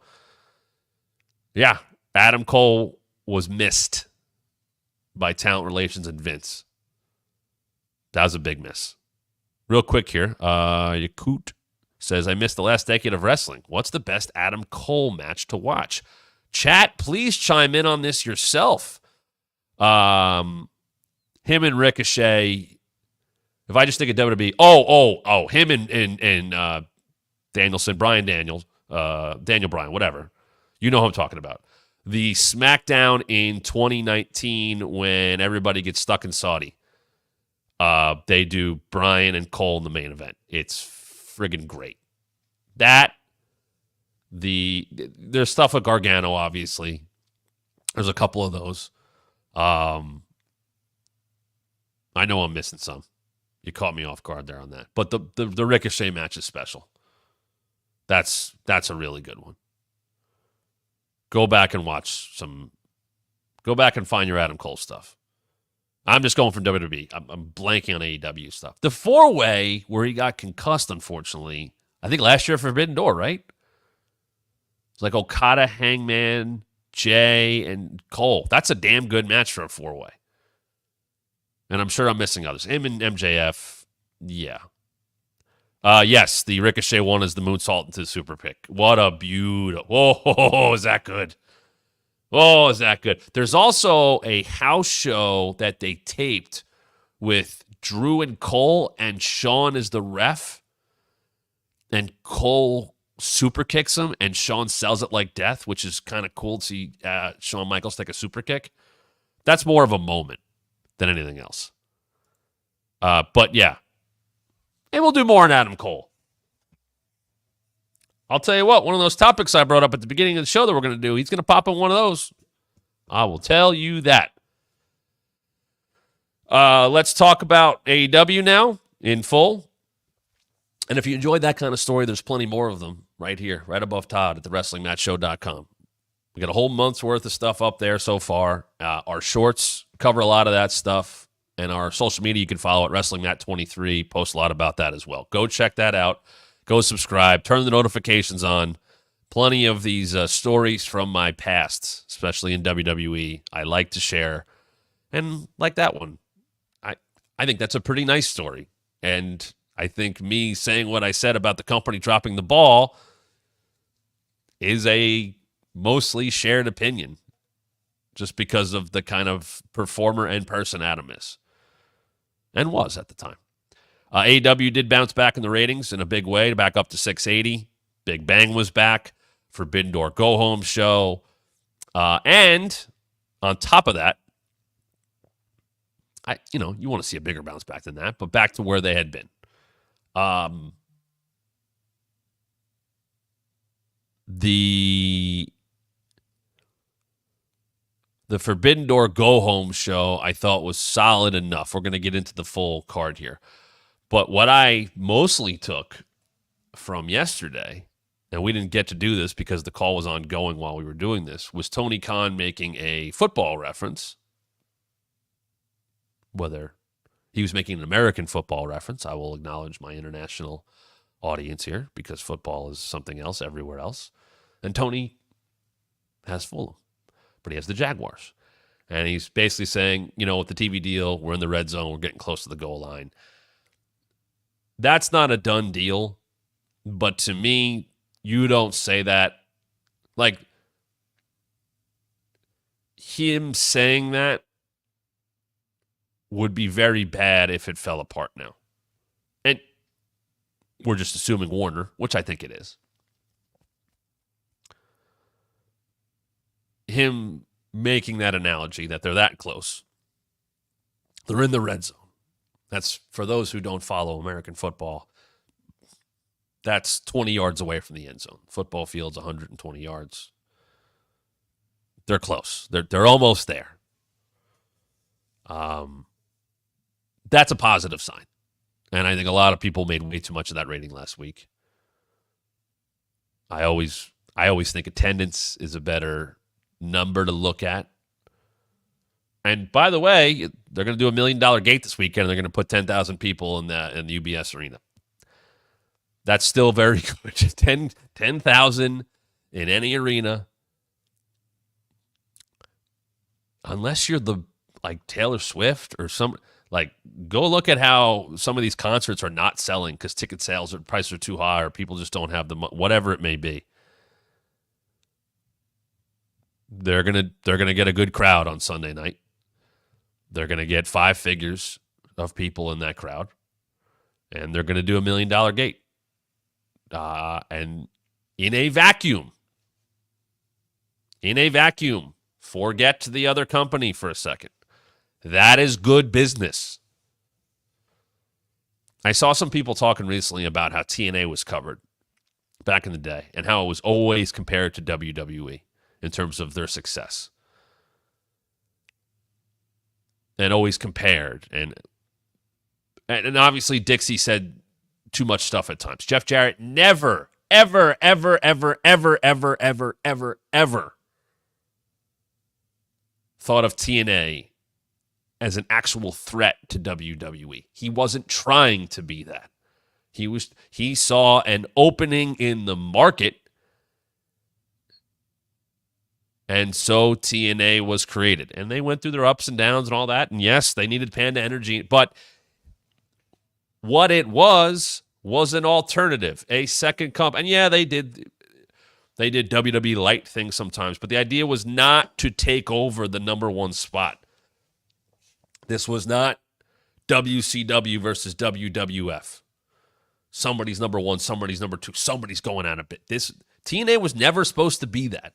yeah, Adam Cole was missed by talent relations and Vince. That was a big miss. Real quick here, Yakut says, I missed the last decade of wrestling. What's the best Adam Cole match to watch? Chat, please chime in on this yourself. Him and Ricochet... If I just think of WWE, him and Danielson, Daniel Bryan, whatever. You know who I'm talking about. The SmackDown in 2019 when everybody gets stuck in Saudi. They do Bryan and Cole in the main event. It's friggin' great. There's stuff with Gargano, obviously. There's a couple of those. I know I'm missing some. You caught me off guard there on that. But the Ricochet match is special. That's a really good one. Go back and find your Adam Cole stuff. I'm just going from WWE. I'm blanking on AEW stuff. The 4-way where he got concussed, unfortunately, I think last year for Forbidden Door, right? It's like Okada, Hangman, Jay, and Cole. That's a damn good match for a 4-way. And I'm sure I'm missing others. Him and MJF, yeah. Yes, the Ricochet one is the moonsault into the super pick. What a beautiful. Oh, is that good? Oh, is that good? There's also a house show that they taped with Drew and Cole, and Shawn is the ref. And Cole super kicks him, and Shawn sells it like death, which is kind of cool to see Shawn Michaels take a super kick. That's more of a moment than anything else. But yeah. And we'll do more on Adam Cole. I'll tell you what, one of those topics I brought up at the beginning of the show that we're going to do, he's going to pop in one of those. I will tell you that. Let's talk about AEW now in full. And if you enjoyed that kind of story, there's plenty more of them right here, right above Todd at thewrestlingmatchshow.com. We got a whole month's worth of stuff up there so far. Our shorts cover a lot of that stuff. And our social media, you can follow at WrestlingMat23. Post a lot about that as well. Go check that out. Go subscribe. Turn the notifications on. Plenty of these stories from my past, especially in WWE, I like to share. And like that one, I think that's a pretty nice story. And I think me saying what I said about the company dropping the ball is a mostly shared opinion, just because of the kind of performer and person Adam is and was at the time. AEW did bounce back in the ratings in a big way, back up to 680. Big Bang was back. Forbidden Door Go Home show. And on top of that, you want to see a bigger bounce back than that, but back to where they had been. The Forbidden Door Go Home show I thought was solid enough. We're going to get into the full card here. But what I mostly took from yesterday, and we didn't get to do this because the call was ongoing while we were doing this, was Tony Khan making a football reference. Whether he was making an American football reference, I will acknowledge my international audience here because football is something else everywhere else. And Tony has Fulham, but he has the Jaguars. And he's basically saying, with the TV deal, we're in the red zone, we're getting close to the goal line. That's not a done deal, but to me, you don't say that. Like, him saying that would be very bad if it fell apart now. And we're just assuming Warner, which I think it is. Him making that analogy that they're that close. They're in the red zone. That's, for those who don't follow American football, that's 20 yards away from the end zone. Football field's 120 yards. They're close. They're almost there. That's a positive sign. And I think a lot of people made way too much of that rating last week. I always think attendance is a better number to look at. And by the way, they're going to do $1 million gate this weekend, and they're going to put 10,000 people in the UBS arena. That's still very good. 10,000 in any arena. Unless you're like Taylor Swift or go look at how some of these concerts are not selling because ticket sales or prices are too high or people just don't have the money, whatever it may be. They're gonna get a good crowd on Sunday night. They're gonna get 5 figures of people in that crowd, and they're gonna do $1 million gate. And in a vacuum, forget the other company for a second. That is good business. I saw some people talking recently about how TNA was covered back in the day and how it was always compared to WWE in terms of their success. And always compared. And obviously Dixie said too much stuff at times. Jeff Jarrett never, ever, ever, ever, ever, ever, ever, ever, ever thought of TNA as an actual threat to WWE. He wasn't trying to be that. He saw an opening in the market, and so TNA was created. And they went through their ups and downs and all that, and yes, they needed Panda Energy, but what it was an alternative, a second company. And yeah, they did WWE light things sometimes, but the idea was not to take over the number one spot. This was not WCW versus WWF. Somebody's number one, somebody's number two, somebody's going out a bit. This TNA was never supposed to be that.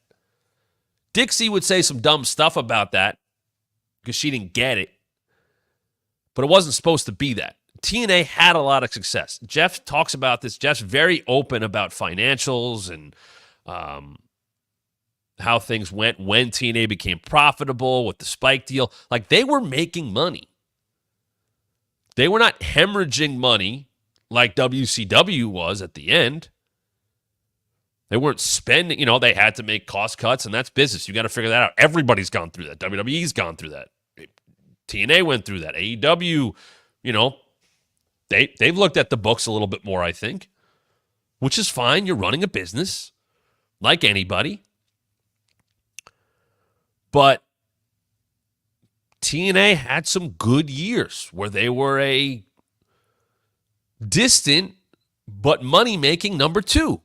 Dixie would say some dumb stuff about that because she didn't get it, but it wasn't supposed to be that. TNA had a lot of success. Jeff talks about this. Jeff's very open about financials and how things went when TNA became profitable with the Spike deal. Like, they were making money. They were not hemorrhaging money like WCW was at the end. They weren't spending, they had to make cost cuts, and that's business. You got to figure that out. Everybody's gone through that. WWE's gone through that. TNA went through that. AEW, they've looked at the books a little bit more, I think, which is fine. You're running a business like anybody. But TNA had some good years where they were a distant but money-making number two.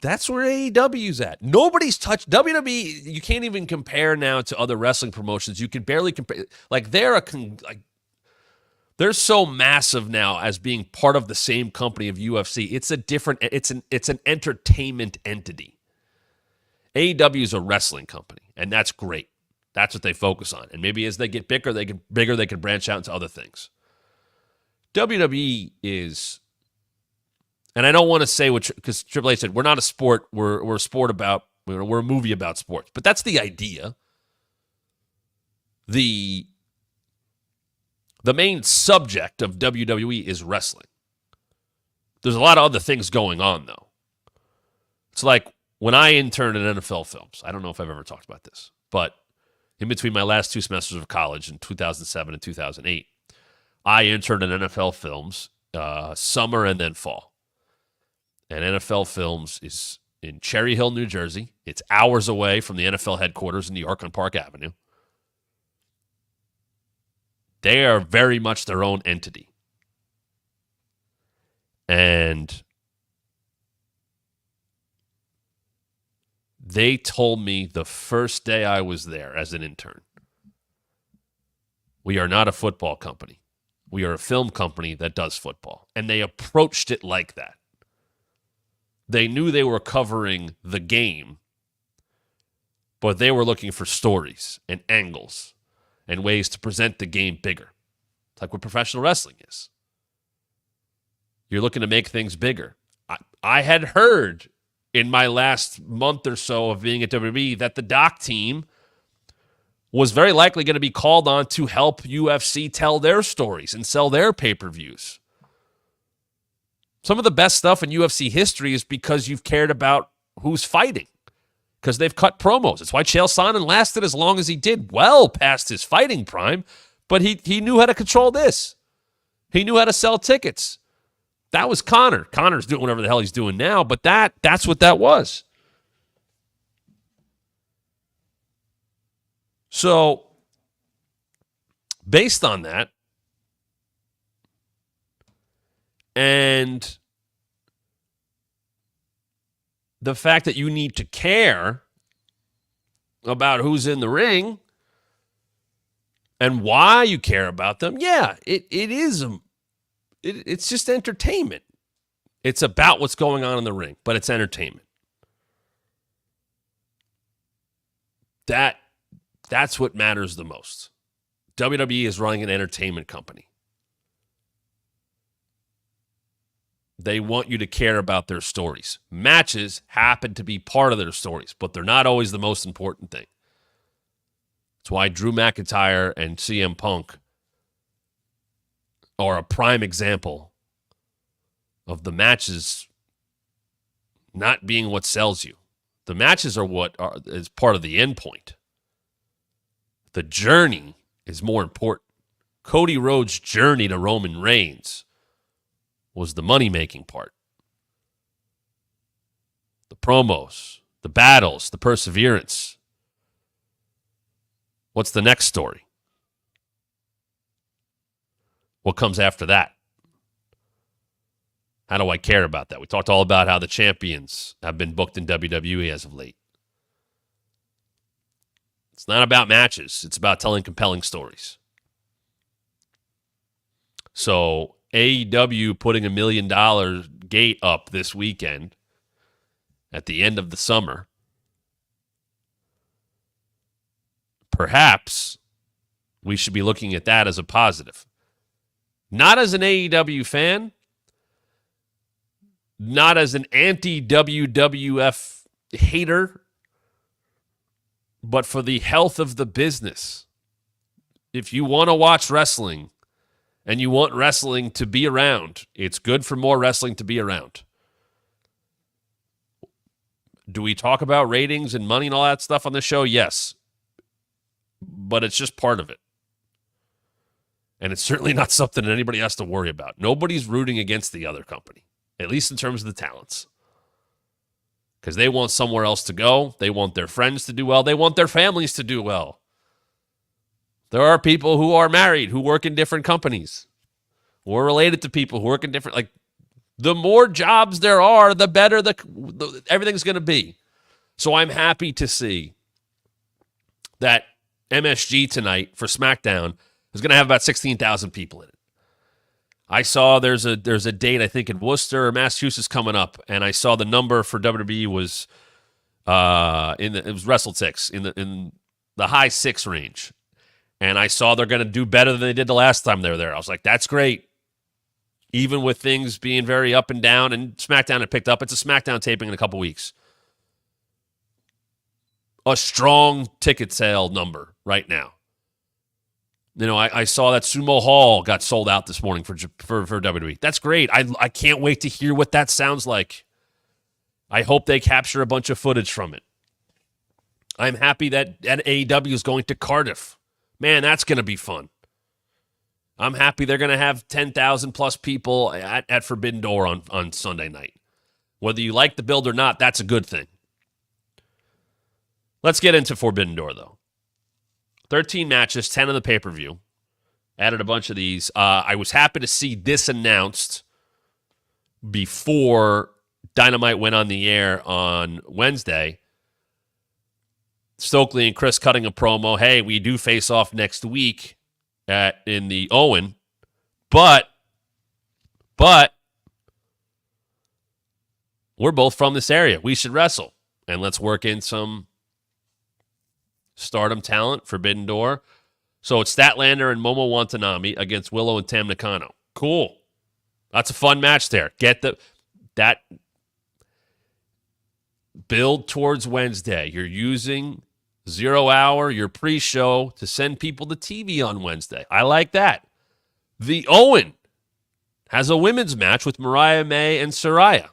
That's where AEW's at. Nobody's touched WWE. You can't even compare now to other wrestling promotions. You can barely compare. Like, They're so massive now as being part of the same company of UFC. It's an entertainment entity. AEW is a wrestling company, and that's great. That's what they focus on. And maybe as they get bigger, they can branch out into other things. WWE is, and I don't want to say because Triple H said we're not a sport. We're a sport about, we're a movie about sports. But that's the idea. The main subject of WWE is wrestling. There's a lot of other things going on, though. It's like when I interned in NFL Films. I don't know if I've ever talked about this, but in between my last 2 semesters of college in 2007 and 2008, I interned in NFL Films summer and then fall. And NFL Films is in Cherry Hill, New Jersey. It's hours away from the NFL headquarters in New York on Park Avenue. They are very much their own entity. And they told me the first day I was there as an intern, we are not a football company. We are a film company that does football. And they approached it like that. They knew they were covering the game, but they were looking for stories and angles and ways to present the game bigger. It's like what professional wrestling is. You're looking to make things bigger. I had heard in my last month or so of being at WWE that the doc team was very likely going to be called on to help UFC tell their stories and sell their pay-per-views. Some of the best stuff in UFC history is because you've cared about who's fighting, because they've cut promos. It's why Chael Sonnen lasted as long as he did, well past his fighting prime, but he knew how to control this. He knew how to sell tickets. That was Conor. Conor's doing whatever the hell he's doing now, but that's what that was. So, based on that, and the fact that you need to care about who's in the ring and why you care about them, yeah, it's just entertainment. It's about what's going on in the ring, but it's entertainment. That's what matters the most. WWE is running an entertainment company. They want you to care about their stories. Matches happen to be part of their stories, but they're not always the most important thing. That's why Drew McIntyre and CM Punk are a prime example of the matches not being what sells you. The matches are what is part of the end point. The journey is more important. Cody Rhodes' journey to Roman Reigns was the money-making part. The promos, the battles, the perseverance. What's the next story? What comes after that? How do I care about that? We talked all about how the champions have been booked in WWE as of late. It's not about matches. It's about telling compelling stories. So AEW putting $1 million gate up this weekend at the end of the summer, perhaps we should be looking at that as a positive. Not as an AEW fan, not as an anti-WWF hater, but for the health of the business. If you want to watch wrestling and you want wrestling to be around, it's good for more wrestling to be around. Do we talk about ratings and money and all that stuff on the show? Yes. But it's just part of it. And it's certainly not something that anybody has to worry about. Nobody's rooting against the other company, at least in terms of the talents. Because they want somewhere else to go. They want their friends to do well. They want their families to do well. There are people who are married, who work in different companies, who are related to people who work in different, like, the more jobs there are, the better everything's going to be. So I'm happy to see that MSG tonight for SmackDown is going to have about 16,000 people in it. I saw there's a date, I think, in Worcester or Massachusetts coming up, and I saw the number for WWE was it was WrestleTix in the high 6 range. And I saw they're going to do better than they did the last time they were there. I was like, that's great. Even with things being very up and down, and SmackDown had picked up. It's a SmackDown taping in a couple weeks. A strong ticket sale number right now. You know, I saw that Sumo Hall got sold out this morning for WWE. That's great. I can't wait to hear what that sounds like. I hope they capture a bunch of footage from it. I'm happy that AEW is going to Cardiff. Man, that's going to be fun. I'm happy they're going to have 10,000 plus people at Forbidden Door on Sunday night. Whether you like the build or not, that's a good thing. Let's get into Forbidden Door, though. 13 matches, 10 on the pay-per-view. Added a bunch of these. I was happy to see this announced before Dynamite went on the air on Wednesday. Stokely and Chris cutting a promo. Hey, we do face off next week in the Owen, but we're both from this area. We should wrestle, and let's work in some Stardom talent, Forbidden Door. So it's Statlander and Momo Watanabe against Willow and Tam Nakano. Cool. That's a fun match there. Get that build towards Wednesday. You're using 0 Hour, your pre-show, to send people to TV on Wednesday. I like that. The Owen has a women's match with Mariah May and Saraya.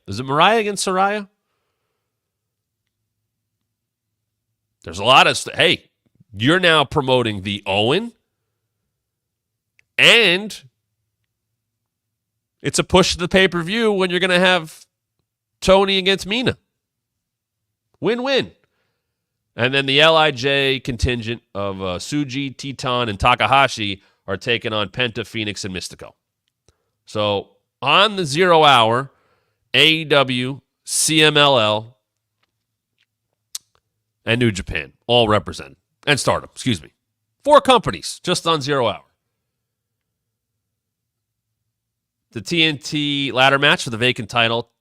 Is it Mariah against Saraya? There's a lot of hey, you're now promoting the Owen, and it's a push to the pay-per-view when you're going to have Tony against Mina. Win-win. And then the LIJ contingent of Tsuji, Teton, and Takahashi are taking on Penta, Phoenix, and Mystico. So on the 0 Hour, AEW, CMLL, and New Japan, all represented. And Stardom, 4 companies just on 0 Hour. The TNT ladder match for the vacant title.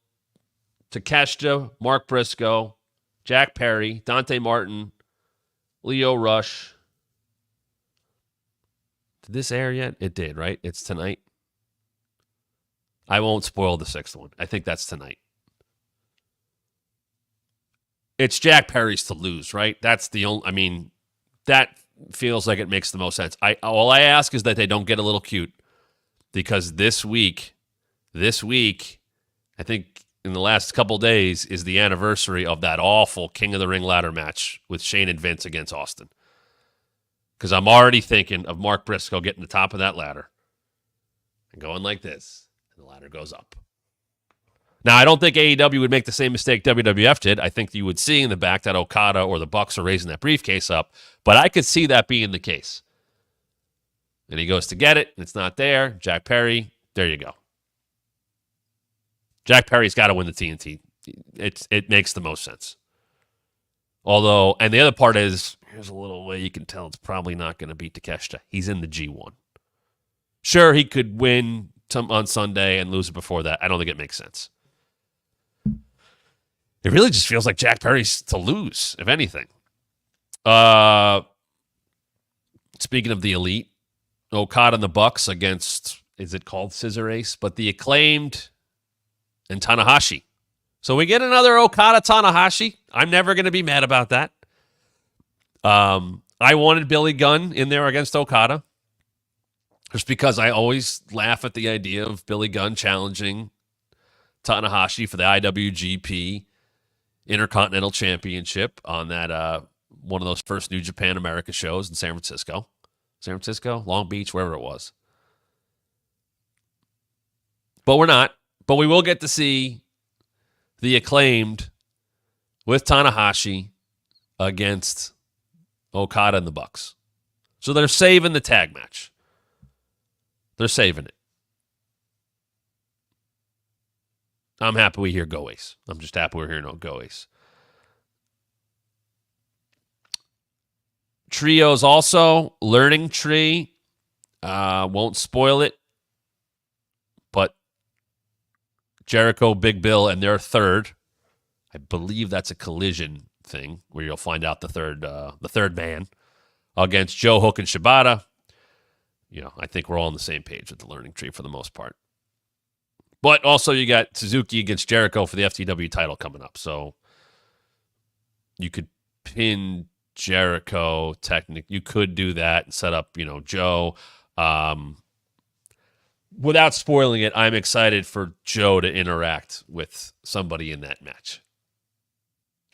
Takeshita, Mark Briscoe, Jack Perry, Dante Martin, Leo Rush. Did this air yet? It did, right? It's tonight. I won't spoil the 6th one. I think that's tonight. It's Jack Perry's to lose, right? That's the only, that feels like it makes the most sense. All I ask is that they don't get a little cute, because this week, I think in the last couple days is the anniversary of that awful King of the Ring ladder match with Shane and Vince against Austin. Because I'm already thinking of Mark Briscoe getting the top of that ladder and going like this, and the ladder goes up. Now, I don't think AEW would make the same mistake WWF did. I think you would see in the back that Okada or the Bucks are raising that briefcase up, but I could see that being the case. And he goes to get it, and it's not there. Jack Perry, there you go. Jack Perry's got to win the TNT. It makes the most sense. Although, and the other part is, here's a little way you can tell it's probably not going to beat Takeshita. He's in the G1. Sure, he could win on Sunday and lose it before that. I don't think it makes sense. It really just feels like Jack Perry's to lose, if anything. Speaking of the Elite, Okada and the Bucks against, is it called Scissor Ace? But the Acclaimed and Tanahashi. So we get another Okada-Tanahashi. I'm never going to be mad about that. I wanted Billy Gunn in there against Okada, just because I always laugh at the idea of Billy Gunn challenging Tanahashi for the IWGP Intercontinental Championship on that one of those first New Japan America shows in San Francisco. Long Beach, wherever it was. But we're not. But we will get to see the Acclaimed with Tanahashi against Okada and the Bucks. So they're saving the tag match. They're saving it. I'm happy we hear Go Ace. I'm just happy we're hearing Go Ace. Trios also, Learning Tree. Won't spoil it. Jericho, Big Bill, and their third. I believe that's a collision thing where you'll find out the third man against Joe Hook and Shibata. I think we're all on the same page with the learning tree for the most part. But also you got Suzuki against Jericho for the FTW title coming up. So you could pin Jericho, you could do that and set up, Joe. Without spoiling it, I'm excited for Joe to interact with somebody in that match.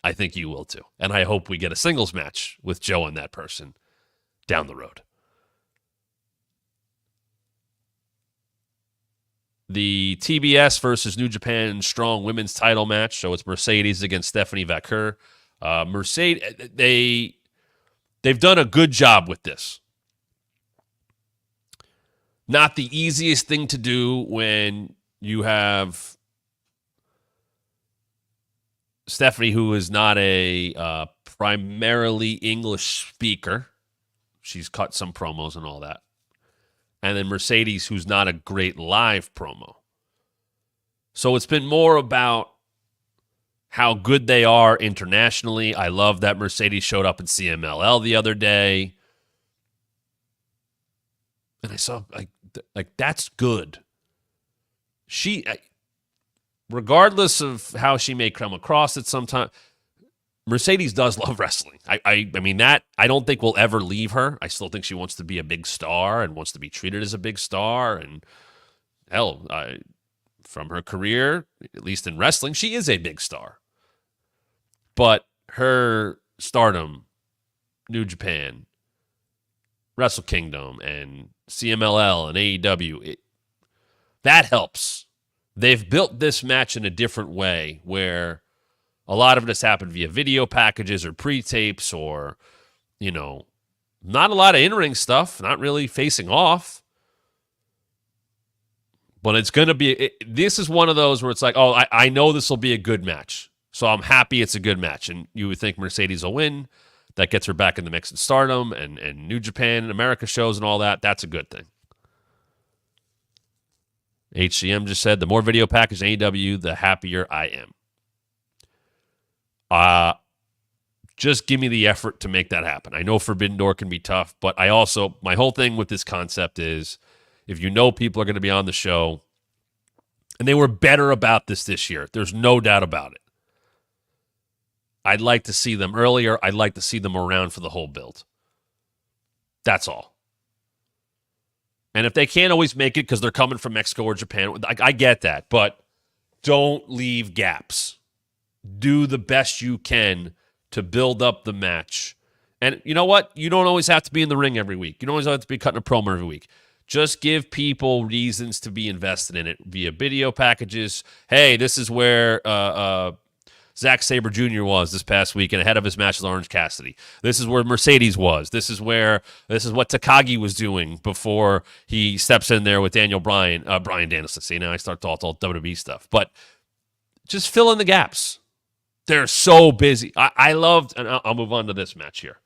I think you will too. And I hope we get a singles match with Joe and that person down the road. The TBS versus New Japan Strong Women's title match. So it's Mercedes against Stephanie Vaquer. Mercedes, they've done a good job with this. Not the easiest thing to do when you have Stephanie, who is not a primarily English speaker. She's cut some promos and all that. And then Mercedes, who's not a great live promo. So it's been more about how good they are internationally. I love that Mercedes showed up in CMLL the other day. And I saw, like that's good. Regardless of how she may come across at some time, Mercedes does love wrestling. I mean, that I don't think will ever leave her. I still think she wants to be a big star and wants to be treated as a big star. And hell, from her career, at least in wrestling, she is a big star. But her stardom, New Japan, Wrestle Kingdom, and CMLL and AEW, that helps. They've built this match in a different way where a lot of it has happened via video packages or pre-tapes or, not a lot of in-ring stuff, not really facing off. But it's going to be, this is one of those where it's like, oh, I know this will be a good match. So I'm happy it's a good match. And you would think Mercedes will win. That gets her back in the mix in Stardom and New Japan and America shows and all that. That's a good thing. HCM just said, the more video package in AEW, the happier I am. Just give me the effort to make that happen. I know Forbidden Door can be tough, but my whole thing with this concept is if people are going to be on the show, and they were better about this year. There's no doubt about it. I'd like to see them earlier. I'd like to see them around for the whole build. That's all. And if they can't always make it because they're coming from Mexico or Japan, I get that, but don't leave gaps. Do the best you can to build up the match. And you know what? You don't always have to be in the ring every week. You don't always have to be cutting a promo every week. Just give people reasons to be invested in it via video packages. Hey, this is where Zack Sabre Jr. was this past week and ahead of his match with Orange Cassidy. This is where Mercedes was. This is what Takagi was doing before he steps in there with Brian Danielson. See, now I start to all WWE stuff. But just fill in the gaps. They're so busy. I loved, and I'll move on to this match here.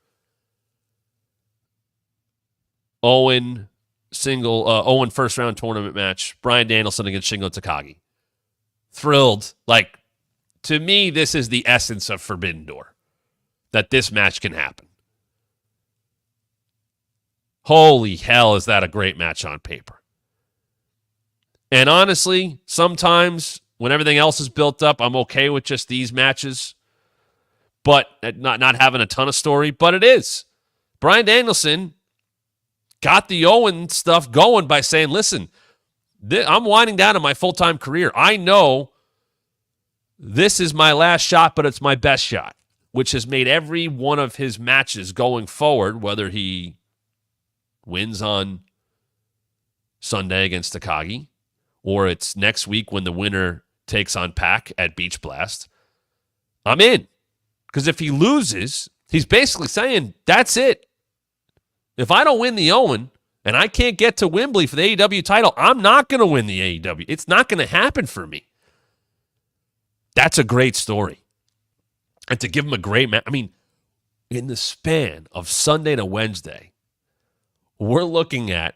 Owen first round tournament match. Brian Danielson against Shingo Takagi. Thrilled. To me, this is the essence of Forbidden Door. That this match can happen. Holy hell, is that a great match on paper. And honestly, sometimes when everything else is built up, I'm okay with just these matches. But not having a ton of story, but it is. Brian Danielson got the Owen stuff going by saying, listen, I'm winding down in my full-time career. I know this is my last shot, but it's my best shot, which has made every one of his matches going forward, whether he wins on Sunday against Takagi, or it's next week when the winner takes on Pac at Beach Blast, I'm in. Because if he loses, he's basically saying, that's it. If I don't win the Owen and I can't get to Wembley for the AEW title, I'm not going to win the AEW. It's not going to happen for me. That's a great story. And to give him a great match, in the span of Sunday to Wednesday, we're looking at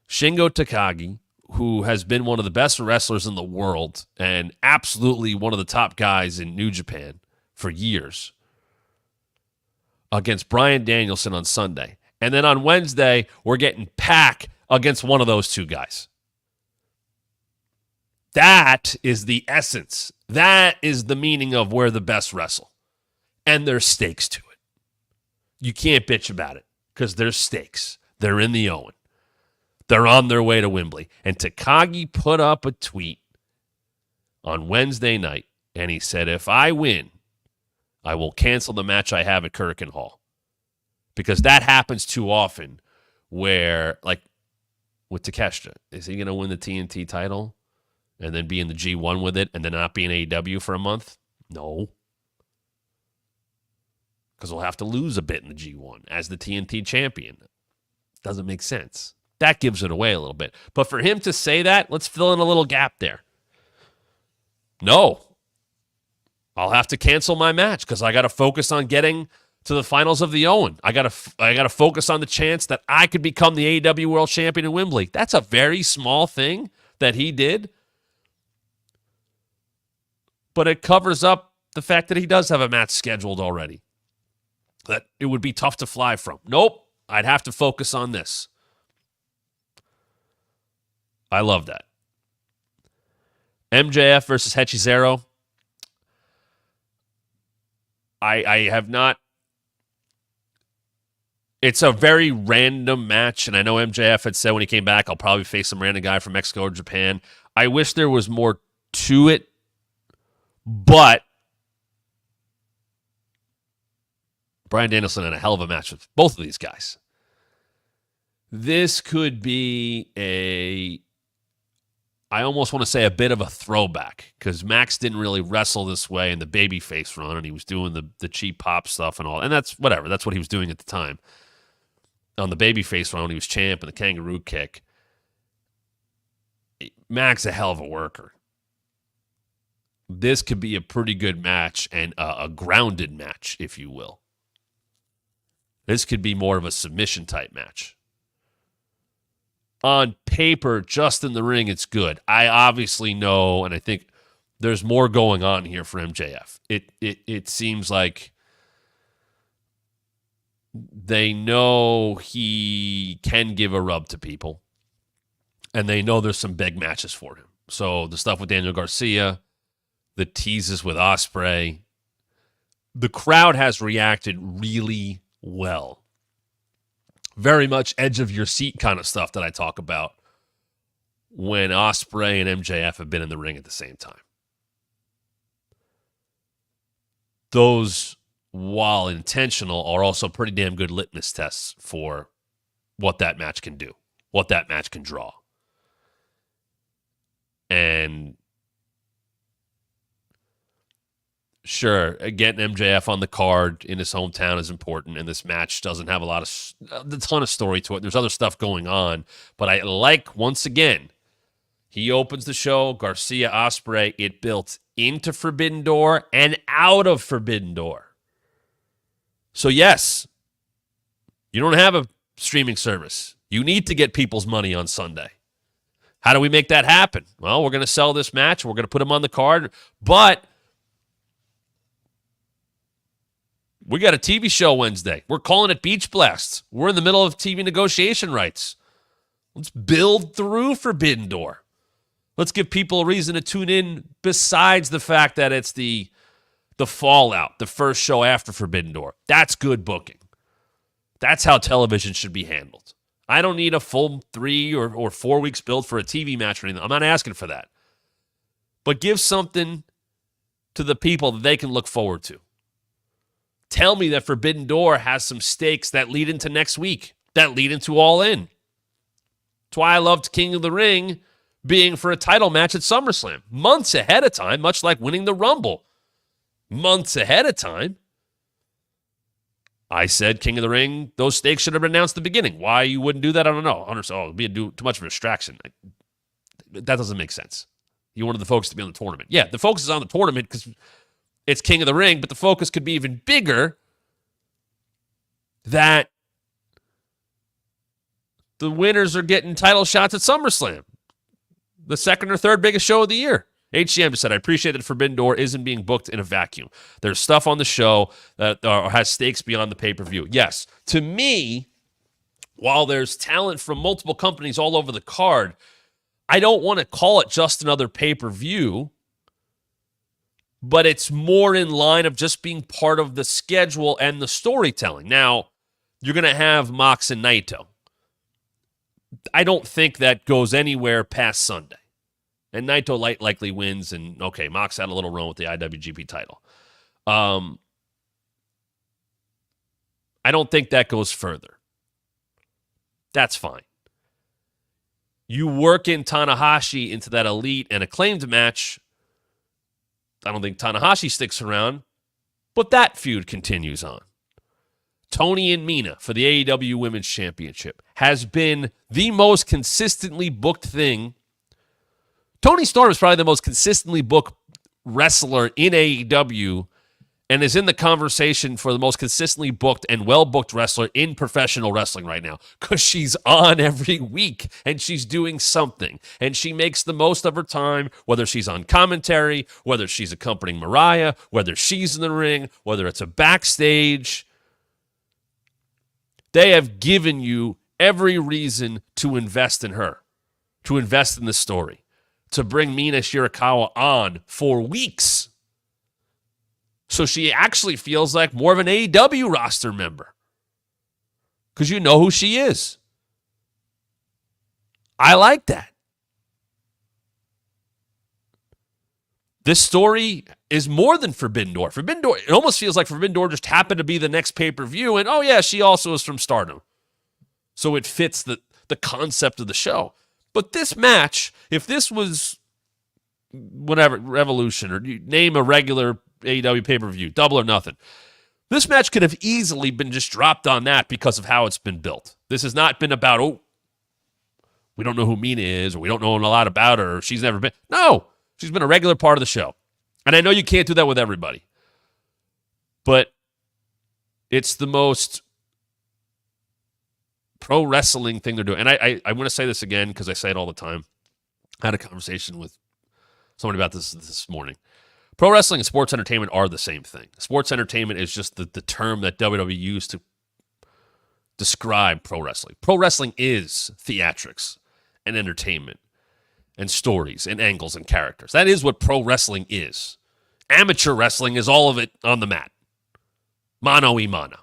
Shingo Takagi who has been one of the best wrestlers in the world and absolutely one of the top guys in New Japan for years, against Bryan Danielson on Sunday. And then on Wednesday, we're getting Pac against one of those two guys. That is the essence. That is the meaning of where the best wrestle. And there's stakes to it. You can't bitch about it because there's stakes. They're in the Owen. They're on their way to Wembley. And Takagi put up a tweet on Wednesday night, and he said, if I win, I will cancel the match I have at Kurikan Hall. Because that happens too often where, like with Takeshita, is he going to win the TNT title and then be in the G1 with it and then not be in AEW for a month? No. Because we'll have to lose a bit in the G1 as the TNT champion. Doesn't make sense. That gives it away a little bit. But for him to say that, let's fill in a little gap there. No. I'll have to cancel my match because I got to focus on getting to the finals of the Owen. I got to focus on the chance that I could become the AEW World Champion in Wembley. That's a very small thing that he did. But it covers up the fact that he does have a match scheduled already that it would be tough to fly from. Nope. I'd have to focus on this. I love that. MJF versus Hechizero. I have not. It's a very random match, and I know MJF had said when he came back, I'll probably face some random guy from Mexico or Japan. I wish there was more to it, but Bryan Danielson had a hell of a match with both of these guys. This could be I almost want to say a bit of a throwback because Max didn't really wrestle this way in the babyface run, and he was doing the cheap pop stuff and all. And that's whatever. That's what he was doing at the time. On the babyface run, when he was champ and the kangaroo kick. Max a hell of a worker. This could be a pretty good match and a grounded match, if you will. This could be more of a submission type match. On paper, just in the ring, it's good. I obviously know, and I think there's more going on here for MJF. It seems like they know he can give a rub to people, and they know there's some big matches for him. So the stuff with Daniel Garcia, the teases with Ospreay, the crowd has reacted really well. Very much edge of your seat kind of stuff that I talk about when Ospreay and MJF have been in the ring at the same time. Those, while intentional, are also pretty damn good litmus tests for what that match can do, what that match can draw. And sure, getting MJF on the card in his hometown is important, and this match doesn't have a ton of story to it. There's other stuff going on, but I like, once again, he opens the show, Garcia, Ospreay, it built into Forbidden Door and out of Forbidden Door. So yes, you don't have a streaming service. You need to get people's money on Sunday. How do we make that happen? Well, we're going to sell this match. We're going to put them on the card, but we got a TV show Wednesday. We're calling it Beach Blasts. We're in the middle of TV negotiation rights. Let's build through Forbidden Door. Let's give people a reason to tune in besides the fact that it's the fallout, the first show after Forbidden Door. That's good booking. That's how television should be handled. I don't need a full 3 or 4 weeks build for a TV match or anything. I'm not asking for that. But give something to the people that they can look forward to. Tell me that Forbidden Door has some stakes that lead into next week, that lead into All In. That's why I loved King of the Ring being for a title match at SummerSlam. Months ahead of time, much like winning the Rumble. Months ahead of time. I said King of the Ring, those stakes should have been announced at the beginning. Why you wouldn't do that, I don't know. It'd be too much of a distraction. That doesn't make sense. You wanted the focus to be on the tournament. Yeah, the focus is on the tournament because it's King of the Ring, but the focus could be even bigger that the winners are getting title shots at SummerSlam. the second or third biggest show of the year. HCM just said, I appreciate that Forbidden Door isn't being booked in a vacuum. There's stuff on the show that has stakes beyond the pay-per-view. Yes, to me, while there's talent from multiple companies all over the card, I don't want to call it just another pay-per-view, but it's more in line of just being part of the schedule and the storytelling. Now, you're going to have Mox and Naito. I don't think that goes anywhere past Sunday. And Naito likely wins, and okay, Mox had a little run with the IWGP title. I don't think that goes further. That's fine. You work in Tanahashi into that Elite and Acclaimed match. I don't think Tanahashi sticks around, but that feud continues on. Tony and Mina for the AEW Women's Championship has been the most consistently booked thing. Tony Storm is probably the most consistently booked wrestler in AEW and is in the conversation for the most consistently booked and well-booked wrestler in professional wrestling right now because she's on every week and she's doing something. And she makes the most of her time, whether she's on commentary, whether she's accompanying Mariah, whether she's in the ring, whether it's a backstage. They have given you every reason to invest in her, to invest in the story, to bring Mina Shirakawa on for weeks. So she actually feels like more of an AEW roster member because you know who she is. I like that. This story is more than Forbidden Door. Forbidden Door, it almost feels like Forbidden Door just happened to be the next pay-per-view, and oh yeah, she also is from Stardom. So it fits the concept of the show. But this match, if this was whatever, Revolution, or you name a regular AEW pay-per-view, Double or Nothing, this match could have easily been just dropped on that because of how it's been built. This has not been about, oh, we don't know who Mina is, or we don't know a lot about her, or she's never been. No, she's been a regular part of the show. And I know you can't do that with everybody. But it's the most pro wrestling thing they're doing. And I want to say this again because I say it all the time. I had a conversation with somebody about this morning. Pro wrestling and sports entertainment are the same thing. Sports entertainment is just the term that WWE used to describe pro wrestling. Pro wrestling is theatrics and entertainment and stories and angles and characters. That is what pro wrestling is. Amateur wrestling is all of it on the mat. Mano y mano.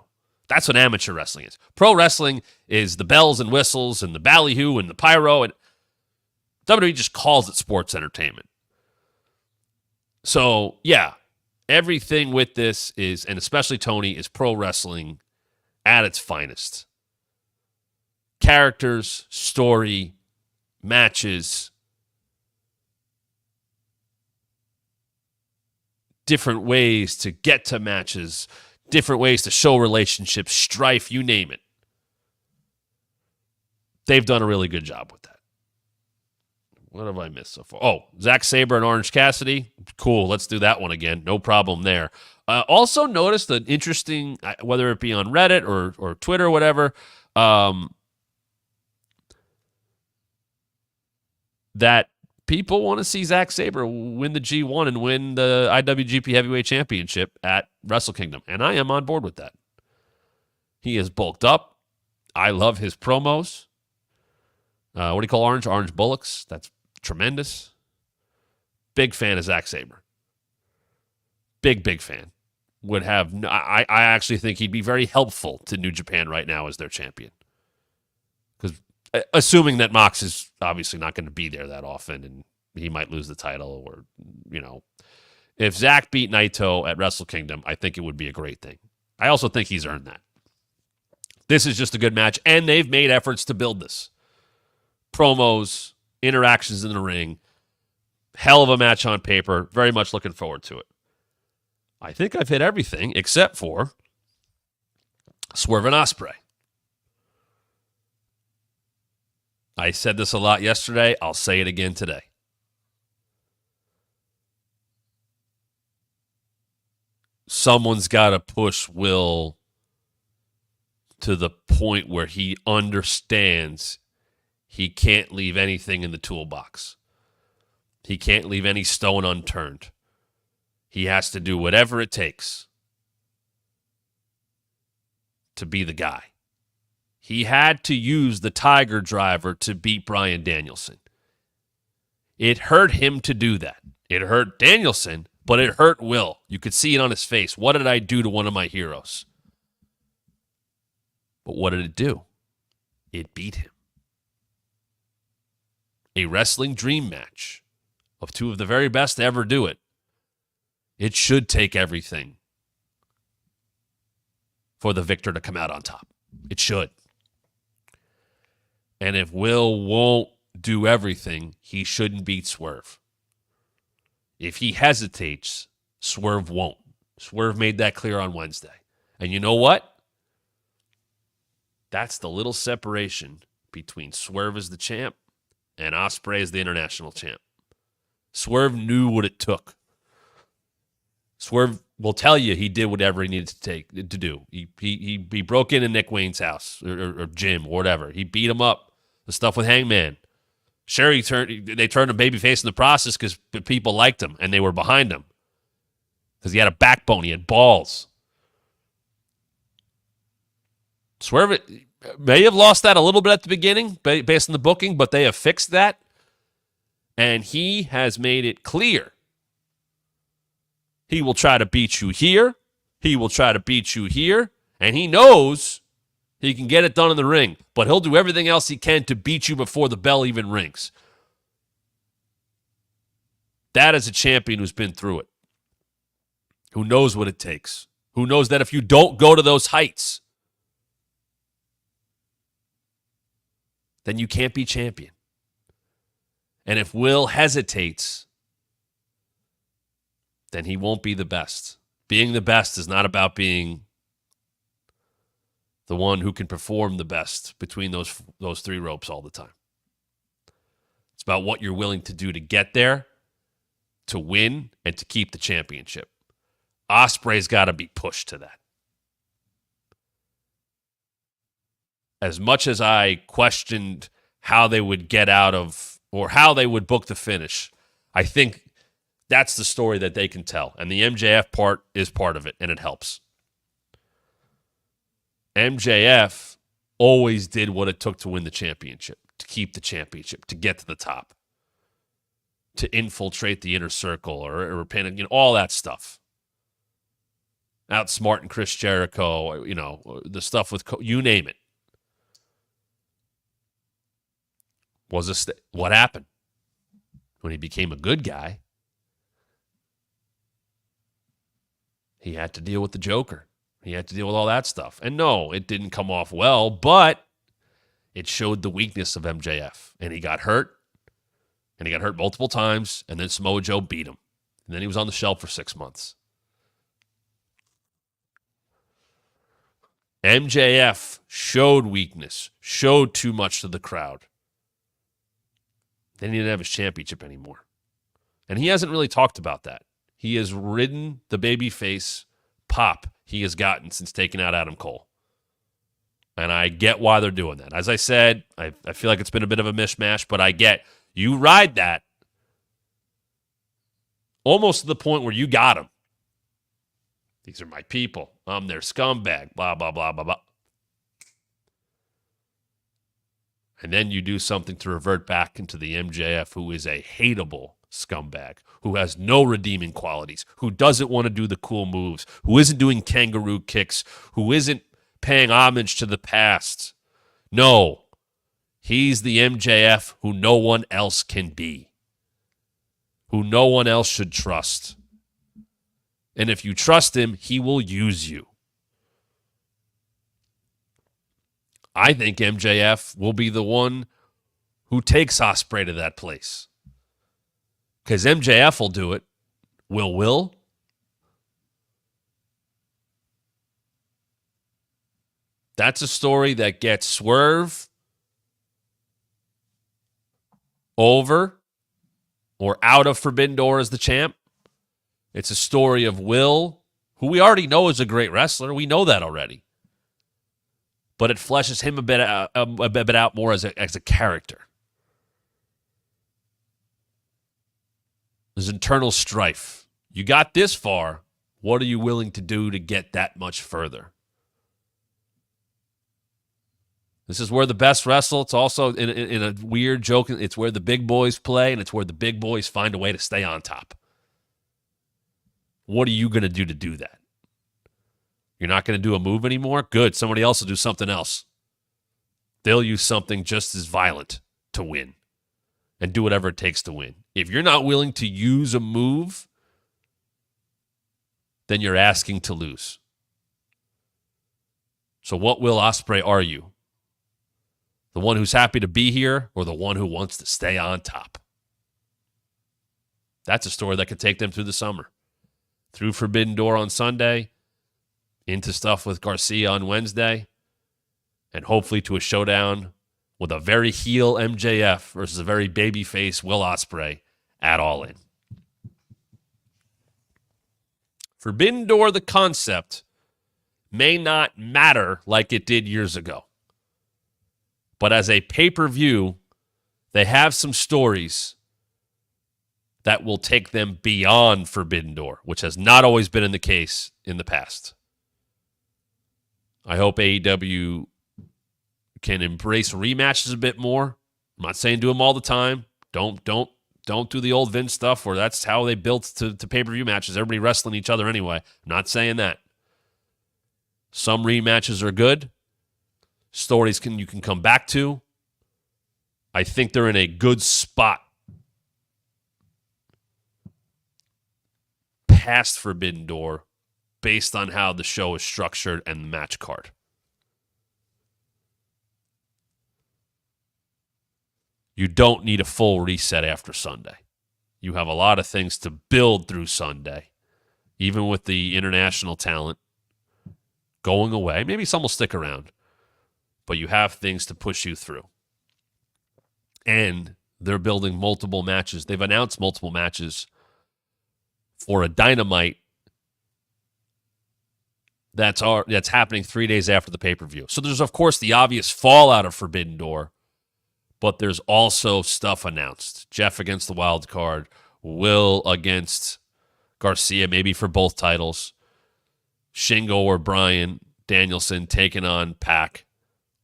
That's what amateur wrestling is. Pro wrestling is the bells and whistles and the ballyhoo and the pyro. And WWE just calls it sports entertainment. So, yeah, everything with this is, and especially Tony, is pro wrestling at its finest. Characters, story, matches, different ways to get to matches, different ways to show relationships, strife, you name it. They've done a really good job with that. What have I missed so far? Oh, Zack Sabre and Orange Cassidy. Cool, let's do that one again. No problem there. Also noticed an interesting, whether it be on Reddit or Twitter or whatever, that people want to see Zack Sabre win the G1 and win the IWGP Heavyweight Championship at Wrestle Kingdom. And I am on board with that. He is bulked up. I love his promos. What do you call orange? Orange Bullocks. That's tremendous. Big fan of Zack Sabre. Big fan. Would have. I actually think he'd be very helpful to New Japan right now as their champion. Because assuming that Mox is obviously not going to be there that often and he might lose the title, or, you know, if Zack beat Naito at Wrestle Kingdom, I think it would be a great thing. I also think he's earned that. This is just a good match, and they've made efforts to build this. Promos, interactions in the ring, hell of a match on paper. Very much looking forward to it. I think I've hit everything except for Swerve and Ospreay. I said this a lot yesterday. I'll say it again today. Someone's got to push Will to the point where he understands he can't leave anything in the toolbox. He can't leave any stone unturned. He has to do whatever it takes to be the guy. He had to use the Tiger Driver to beat Bryan Danielson. It hurt him to do that. It hurt Danielson, but it hurt Will. You could see it on his face. What did I do to one of my heroes? But what did it do? It beat him. A wrestling dream match of two of the very best to ever do it. It should take everything for the victor to come out on top. It should. And if Will won't do everything, he shouldn't beat Swerve. If he hesitates, Swerve won't. Swerve made that clear on Wednesday. And you know what? That's the little separation between Swerve as the champ and Ospreay as the international champ. Swerve knew what it took. Swerve will tell you he did whatever he needed to do. He broke into Nick Wayne's house or gym or whatever. He beat him up. The stuff with Hangman. Sure, they turned him babyface in the process because people liked him and they were behind him. Because he had a backbone. He had balls. Swerve may have lost that a little bit at the beginning based on the booking, but they have fixed that. And he has made it clear. He will try to beat you here. He will try to beat you here. And he knows he can get it done in the ring, but he'll do everything else he can to beat you before the bell even rings. That is a champion who's been through it, who knows what it takes, who knows that if you don't go to those heights, then you can't be champion. And if Will hesitates, then he won't be the best. Being the best is not about being the one who can perform the best between those three ropes all the time. It's about what you're willing to do to get there, to win, and to keep the championship. Ospreay's got to be pushed to that. As much as I questioned how they would get out of, or how they would book the finish, I think that's the story that they can tell. And the MJF part is part of it, and it helps. MJF always did what it took to win the championship, to keep the championship, to get to the top, to infiltrate the inner circle or all that stuff. Outsmarting Chris Jericho, the stuff with, you name it. What happened? When he became a good guy, he had to deal with the Joker. He had to deal with all that stuff. And no, it didn't come off well, but it showed the weakness of MJF. And he got hurt. And he got hurt multiple times. And then Samoa Joe beat him. And then he was on the shelf for 6 months. MJF showed weakness, showed too much to the crowd. Then he didn't have his championship anymore. And he hasn't really talked about that. He has ridden the babyface pop he has gotten since taking out Adam Cole. And I get why they're doing that. As I said, I feel like it's been a bit of a mishmash, but I get you ride that almost to the point where you got them. These are my people. I'm their scumbag. Blah, blah, blah, blah, blah. And then you do something to revert back into the MJF, who is a hateable scumbag, who has no redeeming qualities, who doesn't want to do the cool moves, who isn't doing kangaroo kicks, who isn't paying homage to the past. No, he's the MJF who no one else can be, who no one else should trust. And if you trust him, he will use you. I think MJF will be the one who takes Ospreay to that place. Because MJF will do it. Will? That's a story that gets Swerve over or out of Forbidden Door as the champ. It's a story of Will, who we already know is a great wrestler. We know that already. But it fleshes him a bit out more as a character. There's internal strife. You got this far. What are you willing to do to get that much further? This is where the best wrestle. It's also, in a weird joke, it's where the big boys play, and it's where the big boys find a way to stay on top. What are you going to do that? You're not going to do a move anymore? Good. Somebody else will do something else. They'll use something just as violent to win and do whatever it takes to win. If you're not willing to use a move, then you're asking to lose. So what Will Ospreay are you? The one who's happy to be here or the one who wants to stay on top? That's a story that could take them through the summer. Through Forbidden Door on Sunday, into stuff with Garcia on Wednesday, and hopefully to a showdown with a very heel MJF versus a very babyface Will Ospreay at All In. Forbidden Door, the concept, may not matter like it did years ago. But as a pay-per-view, they have some stories that will take them beyond Forbidden Door, which has not always been the case in the past. I hope AEW can embrace rematches a bit more. I'm not saying do them all the time. Don't do the old Vince stuff where that's how they built to pay-per-view matches. Everybody wrestling each other anyway. I'm not saying that. Some rematches are good. Stories you can come back to. I think they're in a good spot past Forbidden Door based on how the show is structured and the match card. You don't need a full reset after Sunday. You have a lot of things to build through Sunday, even with the international talent going away. Maybe some will stick around, but you have things to push you through. And they're building multiple matches. They've announced multiple matches for a Dynamite that's happening 3 days after the pay-per-view. So there's, of course, the obvious fallout of Forbidden Door, but there's also stuff announced. Jeff against the wild card, Will against Garcia, maybe for both titles. Shingo or Bryan Danielson taking on Pac.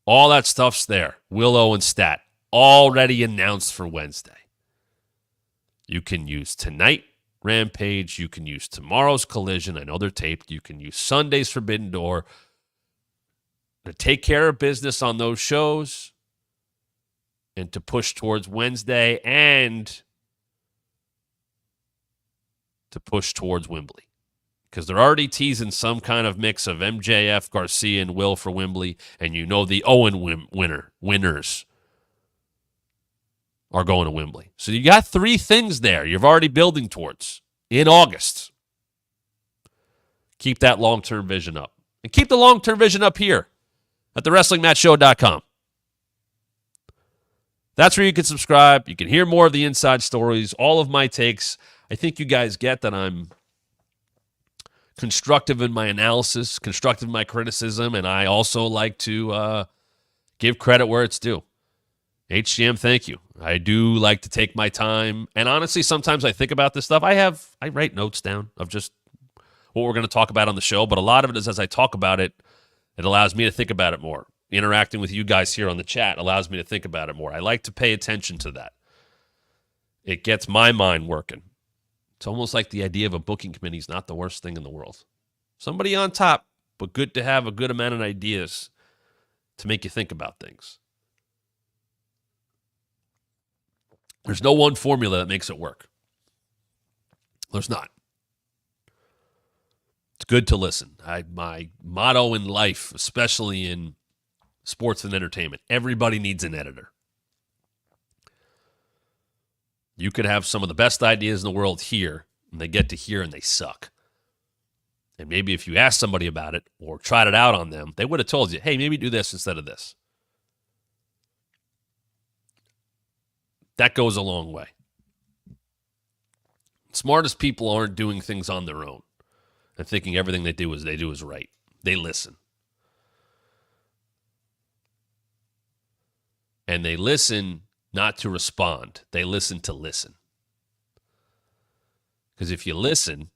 All that stuff's there. Willow and Stat, already announced for Wednesday. You can use tonight, Rampage. You can use tomorrow's Collision. I know they're taped. You can use Sunday's Forbidden Door to take care of business on those shows and to push towards Wednesday and to push towards Wembley. Because they're already teasing some kind of mix of MJF, Garcia, and Will for Wembley, and you know the Owen winners are going to Wembley. So you got three things there you're already building towards in August. Keep that long-term vision up. And keep the long-term vision up here at thewrestlingmatchshow.com. That's where you can subscribe. You can hear more of the inside stories, all of my takes. I think you guys get that I'm constructive in my analysis, constructive in my criticism, and I also like to give credit where it's due. HGM, thank you. I do like to take my time, and honestly, sometimes I think about this stuff. I write notes down of just what we're going to talk about on the show, but a lot of it is as I talk about it, it allows me to think about it more. Interacting with you guys here on the chat allows me to think about it more. I like to pay attention to that. It gets my mind working. It's almost like the idea of a booking committee is not the worst thing in the world. Somebody on top, but good to have a good amount of ideas to make you think about things. There's no one formula that makes it work. There's not. It's good to listen. My motto in life, especially in sports and entertainment, everybody needs an editor. You could have some of the best ideas in the world here, and they get to here and they suck. And maybe if you asked somebody about it or tried it out on them, they would have told you, hey, maybe do this instead of this. That goes a long way. Smartest people aren't doing things on their own and thinking everything they do is right. They listen. And they listen not to respond. They listen to listen. Because if you listen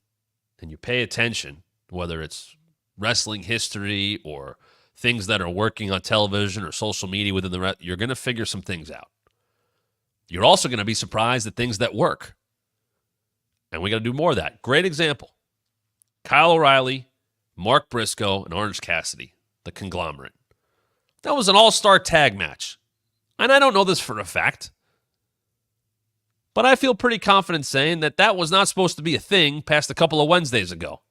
and you pay attention, whether it's wrestling history or things that are working on television or social media within you're going to figure some things out. You're also going to be surprised at things that work. And we got to do more of that. Great example. Kyle O'Reilly, Mark Briscoe, and Orange Cassidy, the conglomerate. That was an all-star tag match. And I don't know this for a fact, but I feel pretty confident saying that that was not supposed to be a thing past a couple of Wednesdays ago.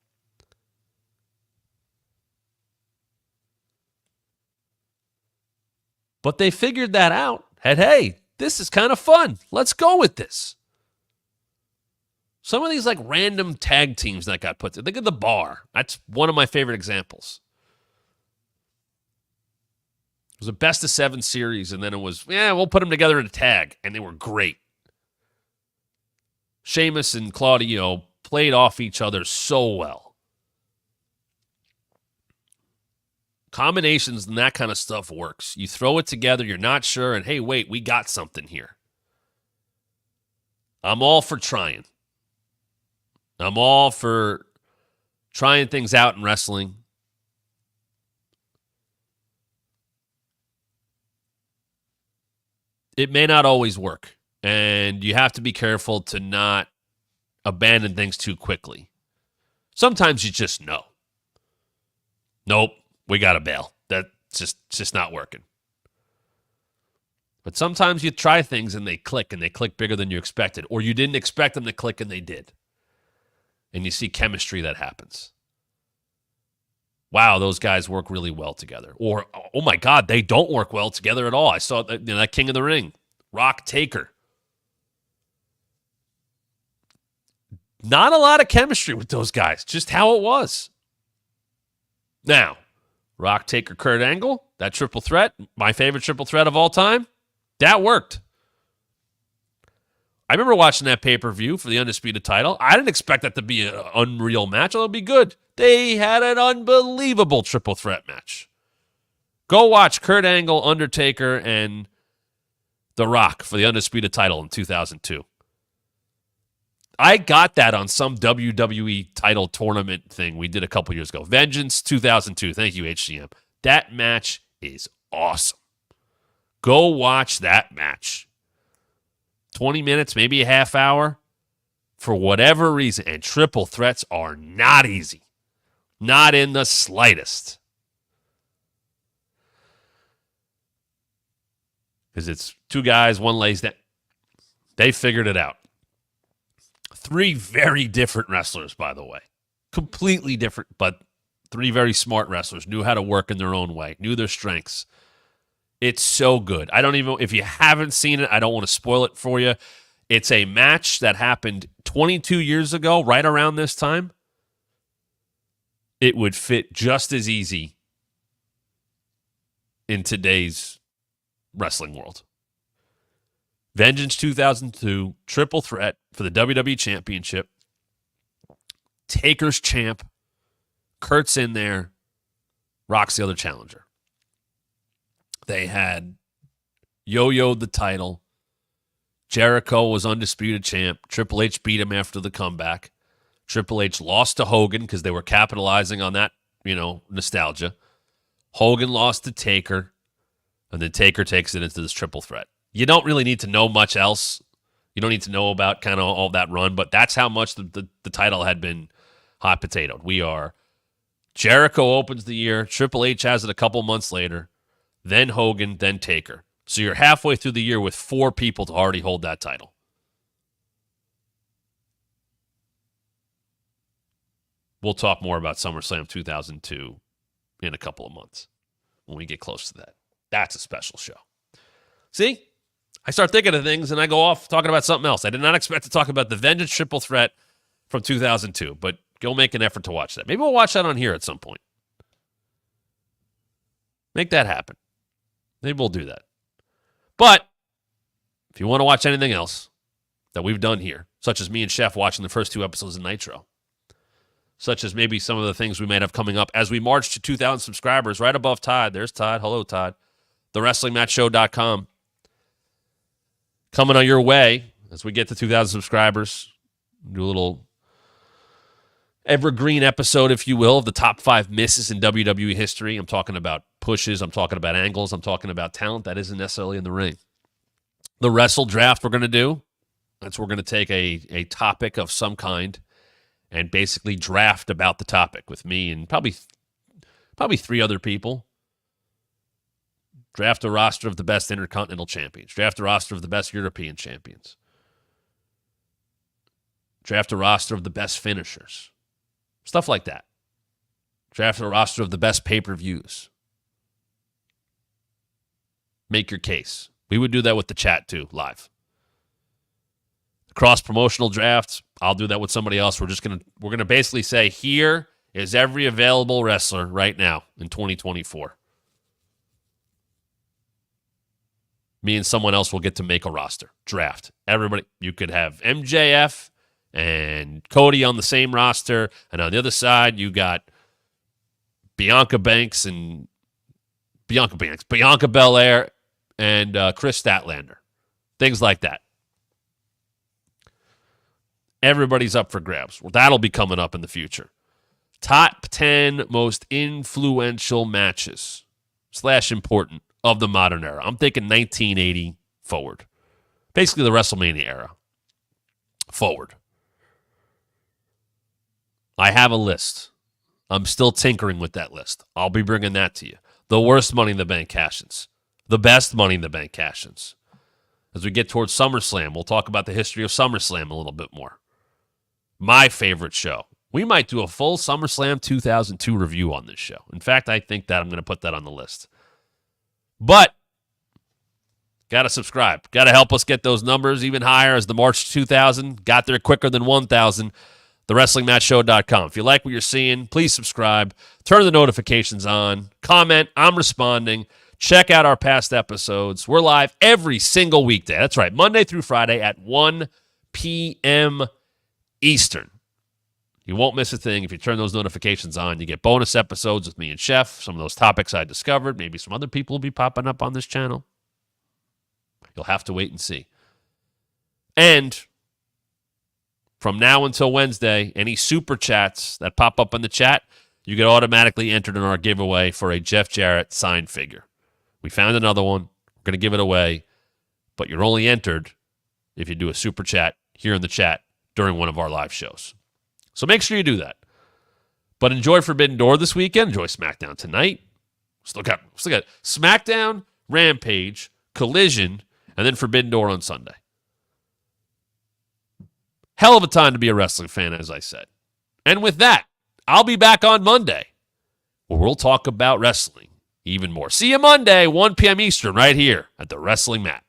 But they figured that out. And hey, this is kind of fun. Let's go with this. Some of these like random tag teams that got put together. Think of the Bar. That's one of my favorite examples. It was a best of 7 series, and then it was, we'll put them together in a tag, and they were great. Sheamus and Claudio played off each other so well. Combinations and that kind of stuff works. You throw it together, you're not sure, and hey, wait, we got something here. I'm all for trying. I'm all for trying things out in wrestling. It may not always work, and you have to be careful to not abandon things too quickly. Sometimes you just know. Nope, we got to bail. That's just not working. But sometimes you try things and they click bigger than you expected, or you didn't expect them to click and they did. And you see chemistry that happens. Wow, those guys work really well together. Or, oh my God, they don't work well together at all. I saw that King of the Ring, Rock Taker. Not a lot of chemistry with those guys, just how it was. Now, Rock Taker, Kurt Angle, that triple threat, my favorite triple threat of all time, that worked. I remember watching that pay-per-view for the Undisputed title. I didn't expect that to be an unreal match. It'll be good. They had an unbelievable triple threat match. Go watch Kurt Angle, Undertaker, and The Rock for the Undisputed title in 2002. I got that on some WWE title tournament thing we did a couple years ago. Vengeance 2002. Thank you, HCM. That match is awesome. Go watch that match. 20 minutes, maybe a half hour, for whatever reason. And triple threats are not easy. Not in the slightest. Because it's 2 guys, 1 lays down. They figured it out. 3 very different wrestlers, by the way. Completely different, but 3 very smart wrestlers. Knew how to work in their own way. Knew their strengths. It's so good. If you haven't seen it, I don't want to spoil it for you. It's a match that happened 22 years ago, right around this time. It would fit just as easy in today's wrestling world. Vengeance 2002, triple threat for the WWE Championship. Taker's champ. Kurt's in there. Rock's the other challenger. They had yo-yoed the title. Jericho was undisputed champ. Triple H beat him after the comeback. Triple H lost to Hogan because they were capitalizing on that, nostalgia. Hogan lost to Taker, and then Taker takes it into this triple threat. You don't really need to know much else. You don't need to know about kind of all that run, but that's how much the title had been hot potatoed. Jericho opens the year. Triple H has it a couple months later. Then Hogan, then Taker. So you're halfway through the year with 4 people to already hold that title. We'll talk more about SummerSlam 2002 in a couple of months when we get close to that. That's a special show. See? I start thinking of things and I go off talking about something else. I did not expect to talk about the Vengeance triple threat from 2002, but go make an effort to watch that. Maybe we'll watch that on here at some point. Make that happen. Maybe we'll do that. But if you want to watch anything else that we've done here, such as me and Chef watching the first 2 episodes of Nitro, such as maybe some of the things we might have coming up as we march to 2,000 subscribers right above Todd. There's Todd. Hello, Todd. TheWrestlingMatchShow.com. Coming on your way as we get to 2,000 subscribers. Do a little evergreen episode, if you will, of the top 5 misses in WWE history. I'm talking about pushes. I'm talking about angles. I'm talking about talent that isn't necessarily in the ring. The wrestle draft we're going to do, that's we're going to take a topic of some kind and basically draft about the topic with me and probably 3 other people. Draft a roster of the best Intercontinental Champions. Draft a roster of the best European Champions. Draft a roster of the best finishers. Stuff like that. Draft a roster of the best pay-per-views. Make your case. We would do that with the chat too, live. Cross-promotional drafts, I'll do that with somebody else. We're gonna basically say, here is every available wrestler right now in 2024. Me and someone else will get to make a roster. Draft. Everybody, you could have MJF and Cody on the same roster, and on the other side, you got Bianca Belair, and Chris Statlander. Things like that. Everybody's up for grabs. Well, that'll be coming up in the future. Top 10 most influential matches / important of the modern era. I'm thinking 1980 forward. Basically the WrestleMania era. Forward. I have a list. I'm still tinkering with that list. I'll be bringing that to you. The worst Money in the Bank cash-ins. The best Money in the Bank cash-ins. As we get towards SummerSlam, we'll talk about the history of SummerSlam a little bit more. My favorite show. We might do a full SummerSlam 2002 review on this show. In fact, I think that I'm going to put that on the list. But, got to subscribe. Got to help us get those numbers even higher as the March 2000 got there quicker than 1000. TheWrestlingMatchShow.com. If you like what you're seeing, please subscribe. Turn the notifications on. Comment. I'm responding. Check out our past episodes. We're live every single weekday. That's right. Monday through Friday at 1 p.m. Eastern. You won't miss a thing if you turn those notifications on. You get bonus episodes with me and Chef, some of those topics I discovered. Maybe some other people will be popping up on this channel. You'll have to wait and see. And from now until Wednesday, any super chats that pop up in the chat, you get automatically entered in our giveaway for a Jeff Jarrett signed figure. We found another one. We're going to give it away. But you're only entered if you do a super chat here in the chat during one of our live shows. So make sure you do that. But enjoy Forbidden Door this weekend. Enjoy SmackDown tonight. Still got SmackDown, Rampage, Collision, and then Forbidden Door on Sunday. Hell of a time to be a wrestling fan, as I said. And with that, I'll be back on Monday, where we'll talk about wrestling even more. See you Monday, 1 p.m. Eastern, right here at the Wrestling Mat.